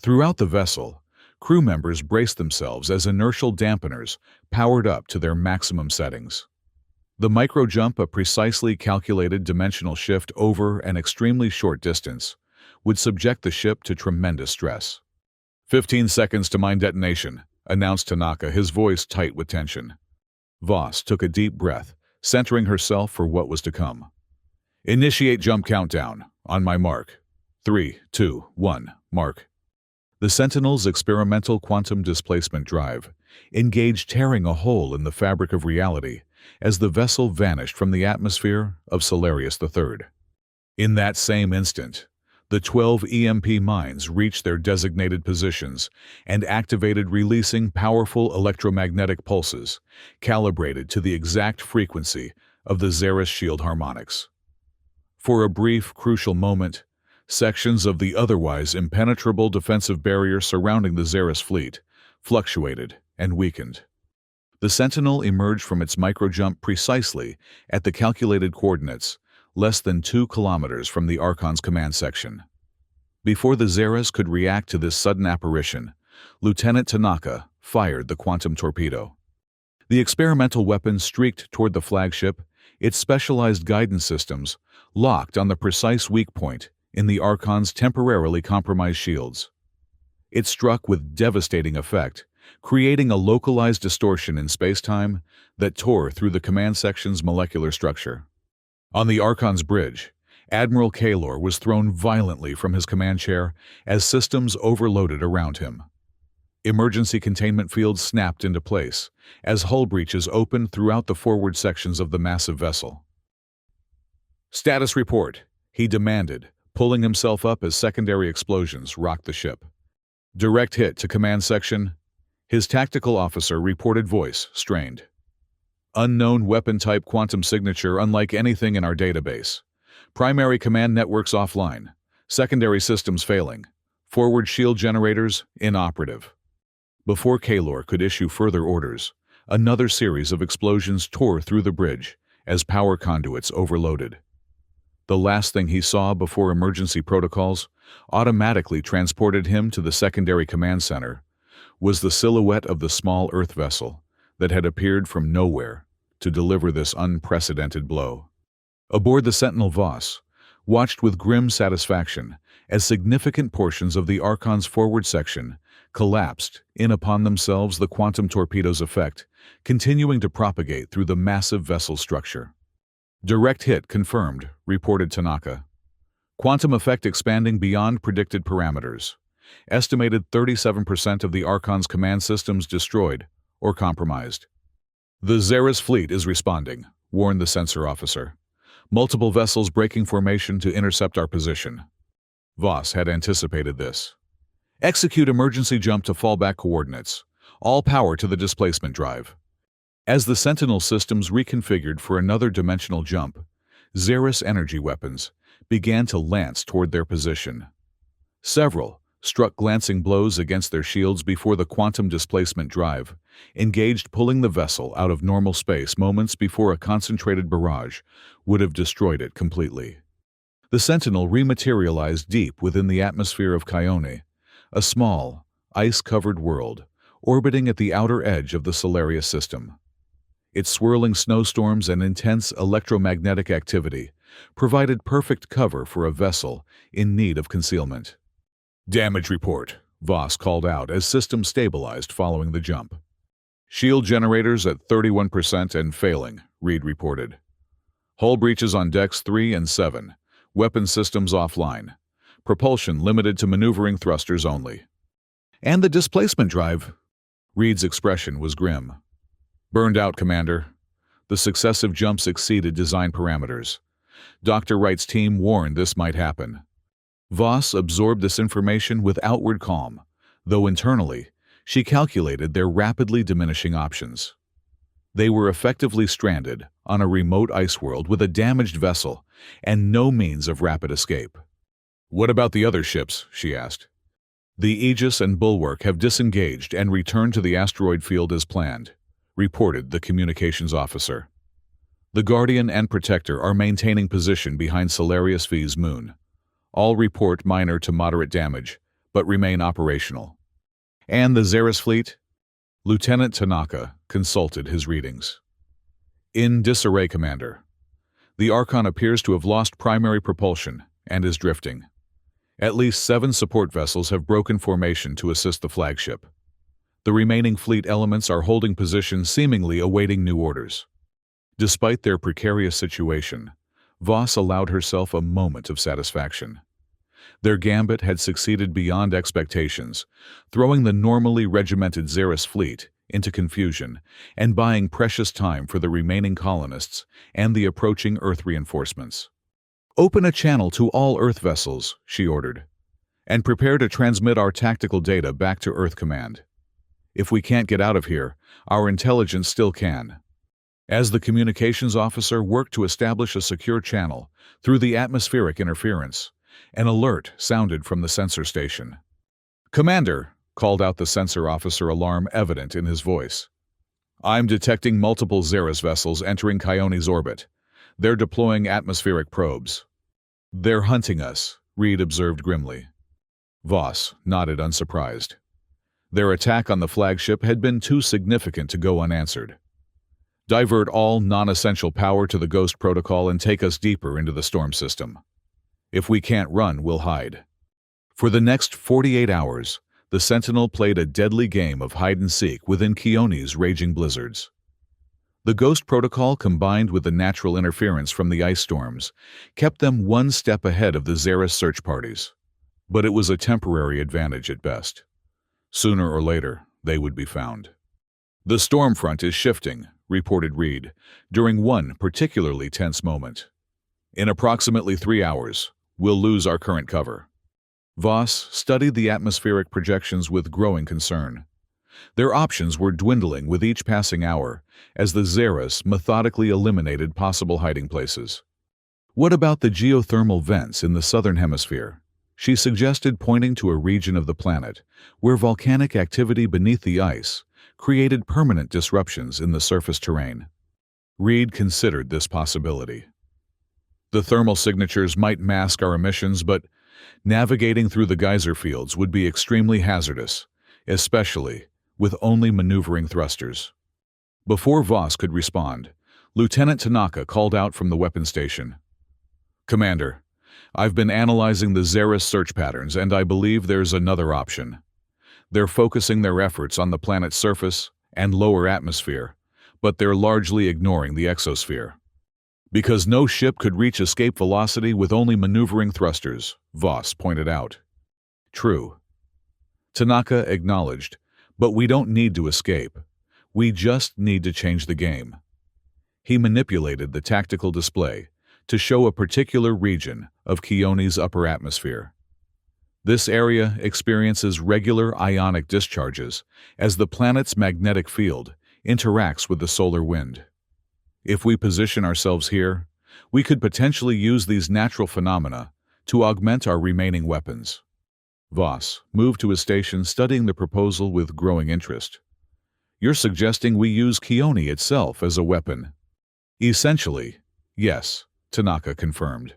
Throughout the vessel, crew members braced themselves as inertial dampeners powered up to their maximum settings. The micro-jump, a precisely calculated dimensional shift over an extremely short distance, would subject the ship to tremendous stress. 15 seconds to mine detonation, announced Tanaka, his voice tight with tension. Voss took a deep breath, centering herself for what was to come. Initiate jump countdown. On my mark. 3, 2, 1, mark. The Sentinel's experimental quantum displacement drive engaged, tearing a hole in the fabric of reality as the vessel vanished from the atmosphere of Solarius III. In that same instant, the 12 EMP mines reached their designated positions and activated, releasing powerful electromagnetic pulses calibrated to the exact frequency of the Xeris shield harmonics. For a brief, crucial moment, sections of the otherwise impenetrable defensive barrier surrounding the Xeris fleet fluctuated and weakened. The Sentinel emerged from its microjump precisely at the calculated coordinates, less than 2 kilometers from the Archon's command section. Before the Xeris could react to this sudden apparition, Lieutenant Tanaka fired the quantum torpedo. The experimental weapon streaked toward the flagship, its specialized guidance systems locked on the precise weak point in the Archon's temporarily compromised shields. It struck with devastating effect, creating a localized distortion in space-time that tore through the command section's molecular structure. On the Archon's bridge, Admiral Kaylor was thrown violently from his command chair as systems overloaded around him. Emergency containment fields snapped into place as hull breaches opened throughout the forward sections of the massive vessel. "Status report," he demanded, pulling himself up as secondary explosions rocked the ship. "Direct hit to command section," his tactical officer reported, voice strained. "Unknown weapon type, quantum signature unlike anything in our database. Primary command networks offline. Secondary systems failing. Forward shield generators inoperative." Before Kaylor could issue further orders, another series of explosions tore through the bridge as power conduits overloaded. The last thing he saw before emergency protocols automatically transported him to the secondary command center was the silhouette of the small Earth vessel that had appeared from nowhere to deliver this unprecedented blow. Aboard the Sentinel, Voss watched with grim satisfaction as significant portions of the Archon's forward section collapsed in upon themselves, the quantum torpedo's effect continuing to propagate through the massive vessel structure. "Direct hit confirmed," reported Tanaka. "Quantum effect expanding beyond predicted parameters. Estimated 37% of the Archon's command systems destroyed or compromised." "The Xeris fleet is responding," warned the sensor officer. "Multiple vessels breaking formation to intercept our position." Voss had anticipated this. "Execute emergency jump to fallback coordinates. All power to the displacement drive." As the Sentinel systems reconfigured for another dimensional jump, Xeris energy weapons began to lance toward their position. Several struck glancing blows against their shields before the quantum displacement drive engaged, pulling the vessel out of normal space moments before a concentrated barrage would have destroyed it completely. The Sentinel rematerialized deep within the atmosphere of Kione, a small, ice-covered world orbiting at the outer edge of the Solarius system. Its swirling snowstorms and intense electromagnetic activity provided perfect cover for a vessel in need of concealment. "Damage report," Voss called out as systems stabilized following the jump. "Shield generators at 31% and failing," Reed reported. "Hull breaches on decks 3 and 7. Weapon systems offline. Propulsion limited to maneuvering thrusters only." "And the displacement drive?" Reed's expression was grim. "Burned out, Commander." The successive jumps exceeded design parameters. Dr. Wright's team warned this might happen. Voss absorbed this information with outward calm, though internally, she calculated their rapidly diminishing options. They were effectively stranded on a remote ice world with a damaged vessel and no means of rapid escape. "What about the other ships?" she asked. "The Aegis and Bulwark have disengaged and returned to the asteroid field as planned," reported the communications officer. The Guardian and Protector are maintaining position behind Solarius V's moon. All report minor to moderate damage, but remain operational. And the Xeris fleet? Lieutenant Tanaka consulted his readings. In disarray, Commander. The Archon appears to have lost primary propulsion and is drifting. At least 7 support vessels have broken formation to assist the flagship. The remaining fleet elements are holding position, seemingly awaiting new orders. Despite their precarious situation, Voss allowed herself a moment of satisfaction. Their gambit had succeeded beyond expectations, throwing the normally regimented Xeris fleet into confusion and buying precious time for the remaining colonists and the approaching Earth reinforcements. "Open a channel to all Earth vessels," she ordered, "and prepare to transmit our tactical data back to Earth Command. If we can't get out of here, our intelligence still can." As the communications officer worked to establish a secure channel through the atmospheric interference, an alert sounded from the sensor station. "Commander," called out the sensor officer, alarm evident in his voice. "I'm detecting multiple Xeris vessels entering Chione's orbit. They're deploying atmospheric probes." "They're hunting us," Reed observed grimly. Voss nodded unsurprised. Their attack on the flagship had been too significant to go unanswered. "Divert all non-essential power to the Ghost Protocol and take us deeper into the storm system. If we can't run, we'll hide." For the next 48 hours, the Sentinel played a deadly game of hide-and-seek within Chione's raging blizzards. The Ghost Protocol, combined with the natural interference from the ice storms, kept them one step ahead of the Xeris search parties. But it was a temporary advantage at best. Sooner or later, they would be found. "The storm front is shifting," reported Reed, during one particularly tense moment. "In approximately 3 hours, we'll lose our current cover." Voss studied the atmospheric projections with growing concern. Their options were dwindling with each passing hour as the Xeris methodically eliminated possible hiding places. "What about the geothermal vents in the southern hemisphere?" she suggested, pointing to a region of the planet where volcanic activity beneath the ice created permanent disruptions in the surface terrain. Reed considered this possibility. "The thermal signatures might mask our emissions, but navigating through the geyser fields would be extremely hazardous, especially with only maneuvering thrusters." Before Voss could respond, Lieutenant Tanaka called out from the weapon station. "Commander, I've been analyzing the Xeris search patterns, and I believe there's another option. They're focusing their efforts on the planet's surface and lower atmosphere, but they're largely ignoring the exosphere. Because no ship could reach escape velocity with only maneuvering thrusters," Voss pointed out. "True," Tanaka acknowledged, "but we don't need to escape. We just need to change the game." He manipulated the tactical display to show a particular region of Chione's upper atmosphere. This area experiences regular ionic discharges as the planet's magnetic field interacts with the solar wind. If we position ourselves here, we could potentially use these natural phenomena to augment our remaining weapons. Voss moved to his station, studying the proposal with growing interest. "You're suggesting we use Chione itself as a weapon?" "Essentially, yes," Tanaka confirmed.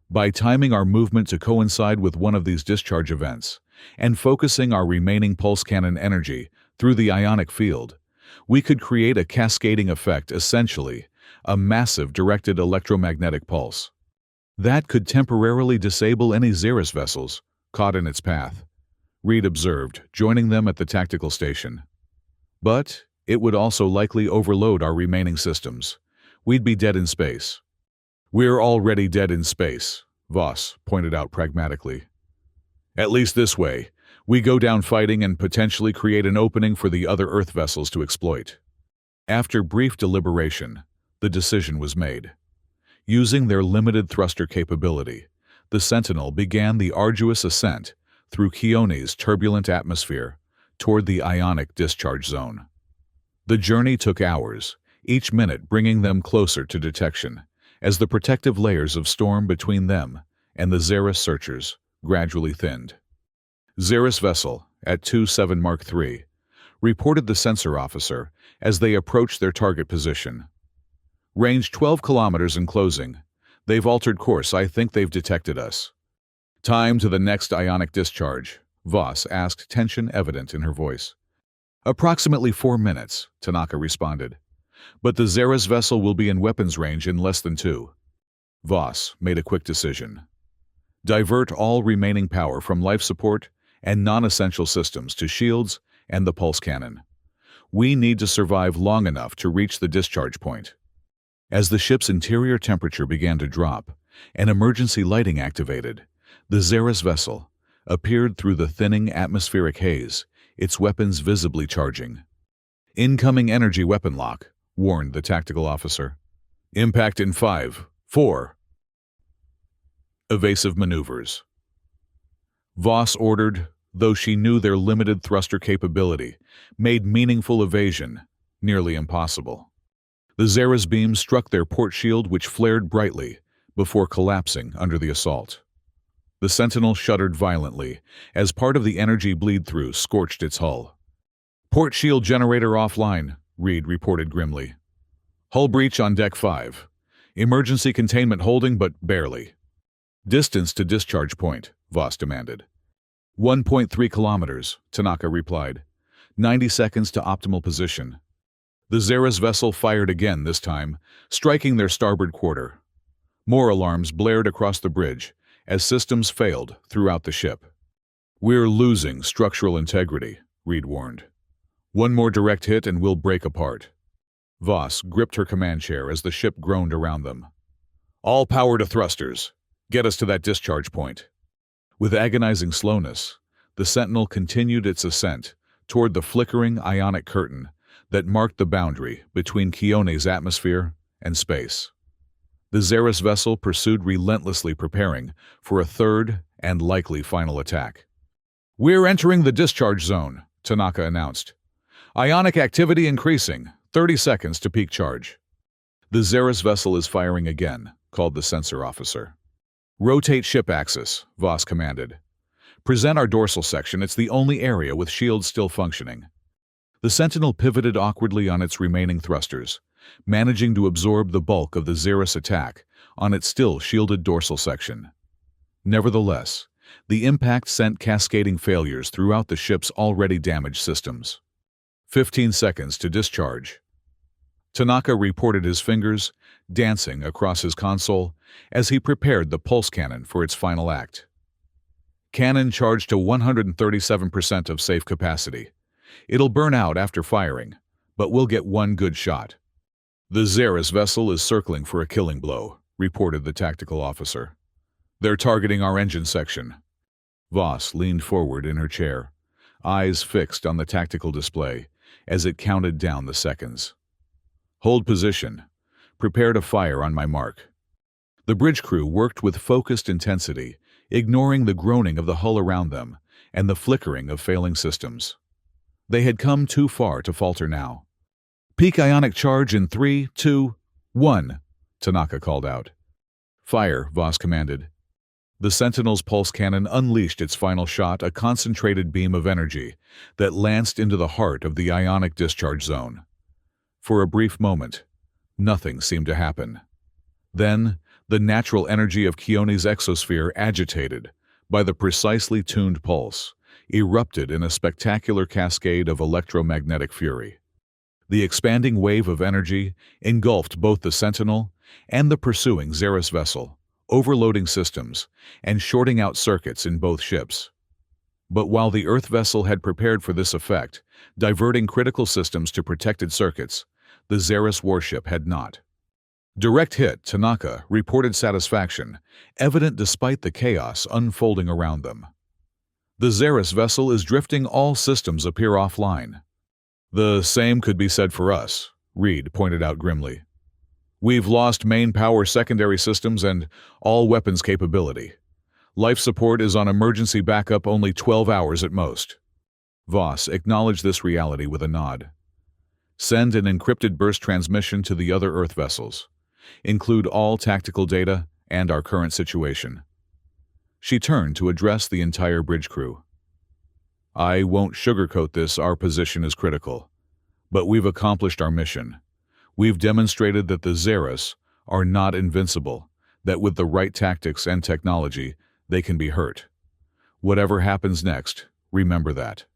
"By timing our movement to coincide with one of these discharge events and focusing our remaining pulse cannon energy through the ionic field, we could create a cascading effect, essentially a massive directed electromagnetic pulse. That could temporarily disable any Xeris vessels caught in its path," Reed observed, joining them at the tactical station. "But it would also likely overload our remaining systems. We'd be dead in space." "We're already dead in space," Voss pointed out pragmatically. "At least this way, we go down fighting and potentially create an opening for the other Earth vessels to exploit." After brief deliberation, the decision was made. Using their limited thruster capability, the Sentinel began the arduous ascent through Chione's turbulent atmosphere toward the ionic discharge zone. The journey took hours, each minute bringing them closer to detection, as the protective layers of storm between them and the Xeris searchers gradually thinned. "Xeris vessel at 27 Mark III, reported the sensor officer as they approached their target position. Range 12 kilometers in closing. They've altered course. I think they've detected us. Time to the next ionic discharge, Voss asked, tension evident in her voice. Approximately 4 minutes, Tanaka responded. But the Xeris vessel will be in weapons range in less than 2. Voss made a quick decision. Divert all remaining power from life support and non-essential systems to shields and the pulse cannon. We need to survive long enough to reach the discharge point. As the ship's interior temperature began to drop and emergency lighting activated, the Xeris vessel appeared through the thinning atmospheric haze, its weapons visibly charging. Incoming energy weapon lock, warned the tactical officer. Impact in 5, 4. Evasive maneuvers. Voss ordered, though she knew their limited thruster capability made meaningful evasion nearly impossible. The Xeris beam struck their port shield, which flared brightly before collapsing under the assault. The Sentinel shuddered violently as part of the energy bleed-through scorched its hull. Port shield generator offline, Reed reported grimly. Hull breach on deck 5. Emergency containment holding, but barely. Distance to discharge point, Voss demanded. 1.3 kilometers, Tanaka replied. 90 seconds to optimal position. The Xeris vessel fired again this time, striking their starboard quarter. More alarms blared across the bridge as systems failed throughout the ship. We're losing structural integrity, Reed warned. One more direct hit and we'll break apart. Voss gripped her command chair as the ship groaned around them. All power to thrusters. Get us to that discharge point. With agonizing slowness, the Sentinel continued its ascent toward the flickering ionic curtain that marked the boundary between Keone's atmosphere and space. The Xeris vessel pursued relentlessly, preparing for a third and likely final attack. We're entering the discharge zone, Tanaka announced. Ionic activity increasing, 30 seconds to peak charge. The Xeris vessel is firing again, called the sensor officer. Rotate ship axis, Voss commanded. Present our dorsal section. It's the only area with shields still functioning. The Sentinel pivoted awkwardly on its remaining thrusters, managing to absorb the bulk of the Xeris attack on its still shielded dorsal section. Nevertheless, the impact sent cascading failures throughout the ship's already damaged systems. 15 seconds to discharge. Tanaka reported, his fingers dancing across his console as he prepared the pulse cannon for its final act. Cannon charged to 137% of safe capacity. It'll burn out after firing, but we'll get one good shot. The Xeris vessel is circling for a killing blow, reported the tactical officer. They're targeting our engine section. Voss leaned forward in her chair, eyes fixed on the tactical display as it counted down the seconds. Hold position. Prepare to fire on my mark. The bridge crew worked with focused intensity, ignoring the groaning of the hull around them and the flickering of failing systems. They had come too far to falter now. Peak ionic charge in 3, 2, 1, Tanaka called out. Fire, Voss commanded. The Sentinel's pulse cannon unleashed its final shot, a concentrated beam of energy that lanced into the heart of the ionic discharge zone. For a brief moment, nothing seemed to happen. Then, the natural energy of Keone's exosphere, agitated by the precisely tuned pulse, erupted in a spectacular cascade of electromagnetic fury. The expanding wave of energy engulfed both the Sentinel and the pursuing Xeris vessel, overloading systems and shorting out circuits in both ships. But while the Earth vessel had prepared for this effect, diverting critical systems to protected circuits, the Xeris warship had not. Direct hit, Tanaka reported satisfaction, evident despite the chaos unfolding around them. The Xeris vessel is drifting, all systems appear offline. The same could be said for us, Reed pointed out grimly. We've lost main power, secondary systems, and all weapons capability. Life support is on emergency backup, only 12 hours at most. Voss acknowledged this reality with a nod. Send an encrypted burst transmission to the other Earth vessels. Include all tactical data and our current situation. She turned to address the entire bridge crew. I won't sugarcoat this, our position is critical. But we've accomplished our mission. We've demonstrated that the Xeris are not invincible, that with the right tactics and technology, they can be hurt. Whatever happens next, remember that."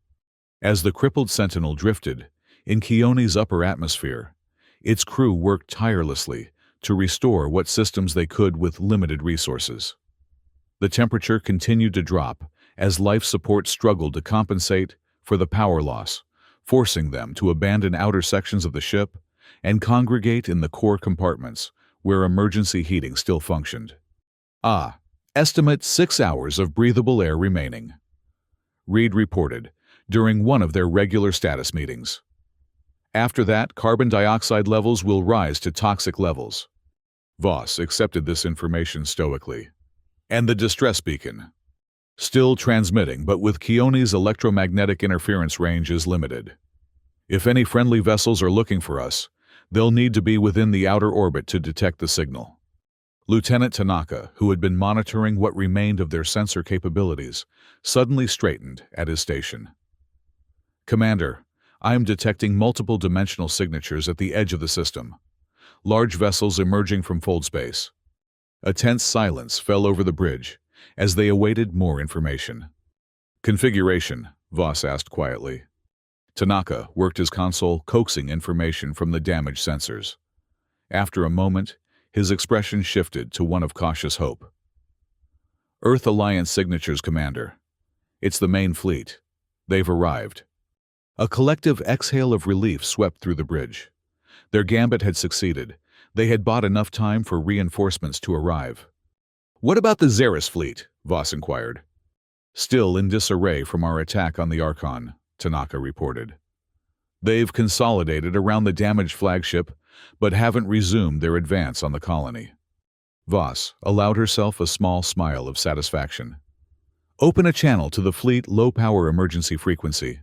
As the crippled Sentinel drifted in Keone's upper atmosphere, its crew worked tirelessly to restore what systems they could with limited resources. The temperature continued to drop as life support struggled to compensate for the power loss, forcing them to abandon outer sections of the ship and congregate in the core compartments where emergency heating still functioned. Estimate 6 hours of breathable air remaining, Reed reported during one of their regular status meetings. After that, carbon dioxide levels will rise to toxic levels. Voss accepted this information stoically. And the distress beacon? Still transmitting, but with Keone's electromagnetic interference range is limited. If any friendly vessels are looking for us, they'll need to be within the outer orbit to detect the signal. Lieutenant Tanaka, who had been monitoring what remained of their sensor capabilities, suddenly straightened at his station. "Commander, I am detecting multiple dimensional signatures at the edge of the system. Large vessels emerging from fold space." A tense silence fell over the bridge as they awaited more information. "Configuration?" Voss asked quietly. Tanaka worked his console, coaxing information from the damaged sensors. After a moment, his expression shifted to one of cautious hope. "Earth Alliance signatures, Commander. It's the main fleet. They've arrived." A collective exhale of relief swept through the bridge. Their gambit had succeeded. They had bought enough time for reinforcements to arrive. "What about the Xeris fleet?" Voss inquired. "Still in disarray from our attack on the Archon," Tanaka reported. "They've consolidated around the damaged flagship, but haven't resumed their advance on the colony." Voss allowed herself a small smile of satisfaction. "Open a channel to the fleet low-power emergency frequency.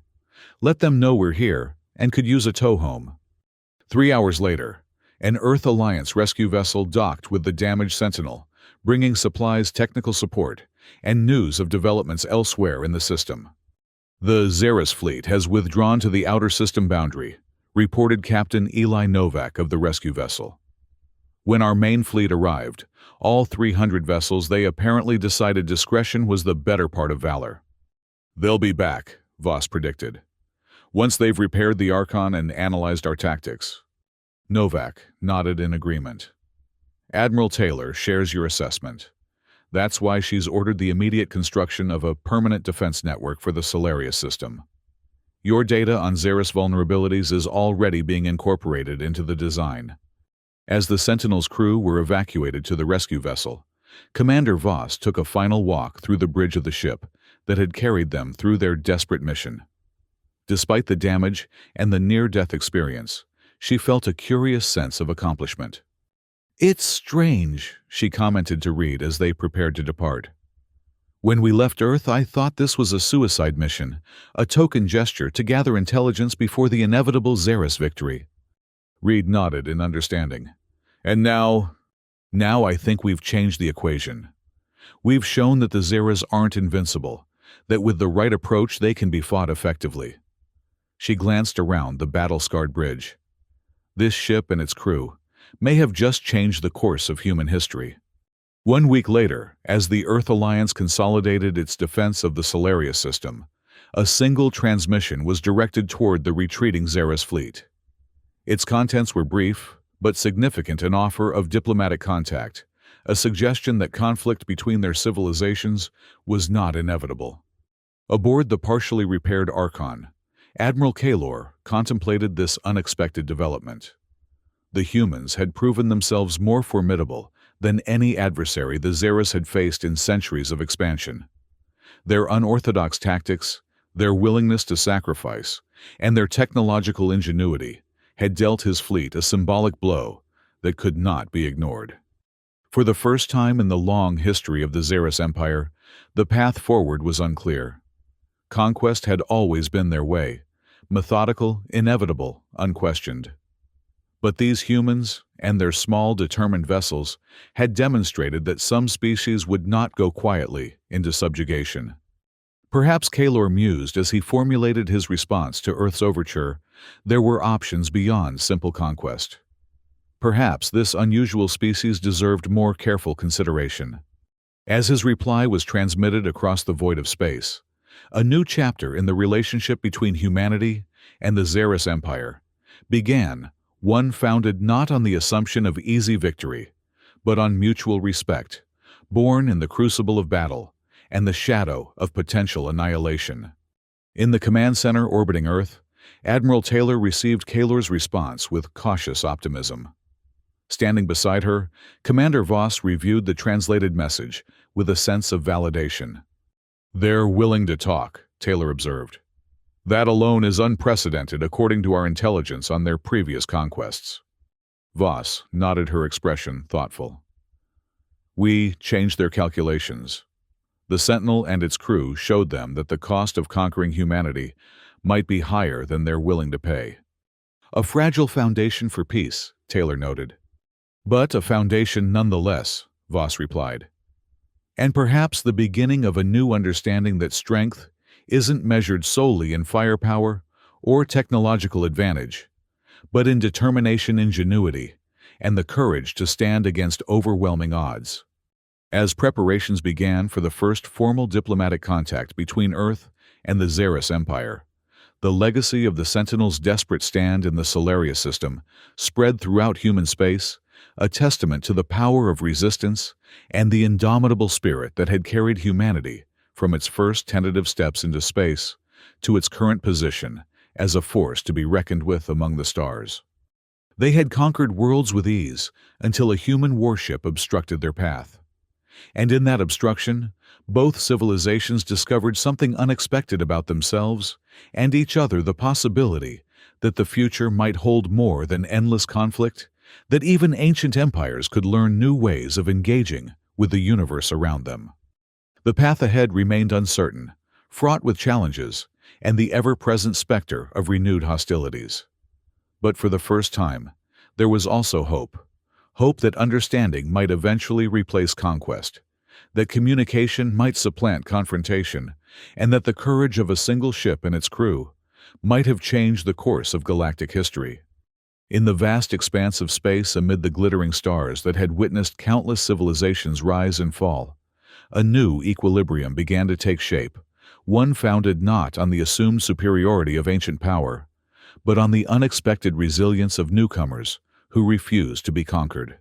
Let them know we're here and could use a tow home." 3 hours later, an Earth Alliance rescue vessel docked with the damaged Sentinel, bringing supplies, technical support, and news of developments elsewhere in the system. "The Xeris fleet has withdrawn to the outer system boundary," reported Captain Eli Novak of the rescue vessel. "When our main fleet arrived, all 300 vessels, they apparently decided discretion was the better part of valor." "They'll be back," Voss predicted, "once they've repaired the Archon and analyzed our tactics." Novak nodded in agreement. "Admiral Taylor shares your assessment. That's why she's ordered the immediate construction of a permanent defense network for the Solarius system. Your data on Xeris vulnerabilities is already being incorporated into the design." As the Sentinel's crew were evacuated to the rescue vessel, Commander Voss took a final walk through the bridge of the ship that had carried them through their desperate mission. Despite the damage and the near-death experience, she felt a curious sense of accomplishment. "It's strange," she commented to Reed as they prepared to depart. "When we left Earth, I thought this was a suicide mission, a token gesture to gather intelligence before the inevitable Xeris victory." Reed nodded in understanding. "And now I think we've changed the equation. We've shown that the Xeris aren't invincible, that with the right approach they can be fought effectively." She glanced around the battle-scarred bridge. This ship and its crew may have just changed the course of human history. 1 week later, as the Earth Alliance consolidated its defense of the Solarius system, a single transmission was directed toward the retreating Xeris fleet. Its contents were brief, but significant: an offer of diplomatic contact, a suggestion that conflict between their civilizations was not inevitable. Aboard the partially repaired Archon, Admiral Kaylor contemplated this unexpected development. The humans had proven themselves more formidable than any adversary the Xeris had faced in centuries of expansion. Their unorthodox tactics, their willingness to sacrifice, and their technological ingenuity had dealt his fleet a symbolic blow that could not be ignored. For the first time in the long history of the Xeris Empire, the path forward was unclear. Conquest had always been their way, methodical, inevitable, unquestioned. But these humans, and their small, determined vessels, had demonstrated that some species would not go quietly into subjugation. Perhaps Kaylor mused as he formulated his response to Earth's overture, there were options beyond simple conquest. Perhaps this unusual species deserved more careful consideration. As his reply was transmitted across the void of space, a new chapter in the relationship between humanity and the Xeris Empire began, one founded not on the assumption of easy victory, but on mutual respect, born in the crucible of battle and the shadow of potential annihilation. In the command center orbiting Earth, Admiral Taylor received Kahlor's response with cautious optimism. Standing beside her, Commander Voss reviewed the translated message with a sense of validation. "They're willing to talk," Taylor observed. "That alone is unprecedented according to our intelligence on their previous conquests." Voss nodded, her expression thoughtful. "We changed their calculations. The Sentinel and its crew showed them that the cost of conquering humanity might be higher than they're willing to pay." "A fragile foundation for peace," Taylor noted. "But a foundation nonetheless," Voss replied. "And perhaps the beginning of a new understanding that strength isn't measured solely in firepower or technological advantage, but in determination, ingenuity, and the courage to stand against overwhelming odds." As preparations began for the first formal diplomatic contact between Earth and the Xeris Empire, the legacy of the Sentinel's desperate stand in the Solaria system spread throughout human space, a testament to the power of resistance and the indomitable spirit that had carried humanity from its first tentative steps into space to its current position as a force to be reckoned with among the stars. They had conquered worlds with ease until a human warship obstructed their path. And in that obstruction, both civilizations discovered something unexpected about themselves and each other, the possibility that the future might hold more than endless conflict, that even ancient empires could learn new ways of engaging with the universe around them. The path ahead remained uncertain, fraught with challenges, and the ever-present specter of renewed hostilities. But for the first time, there was also hope. Hope that understanding might eventually replace conquest, that communication might supplant confrontation, and that the courage of a single ship and its crew might have changed the course of galactic history. In the vast expanse of space amid the glittering stars that had witnessed countless civilizations rise and fall, a new equilibrium began to take shape, one founded not on the assumed superiority of ancient power, but on the unexpected resilience of newcomers who refused to be conquered.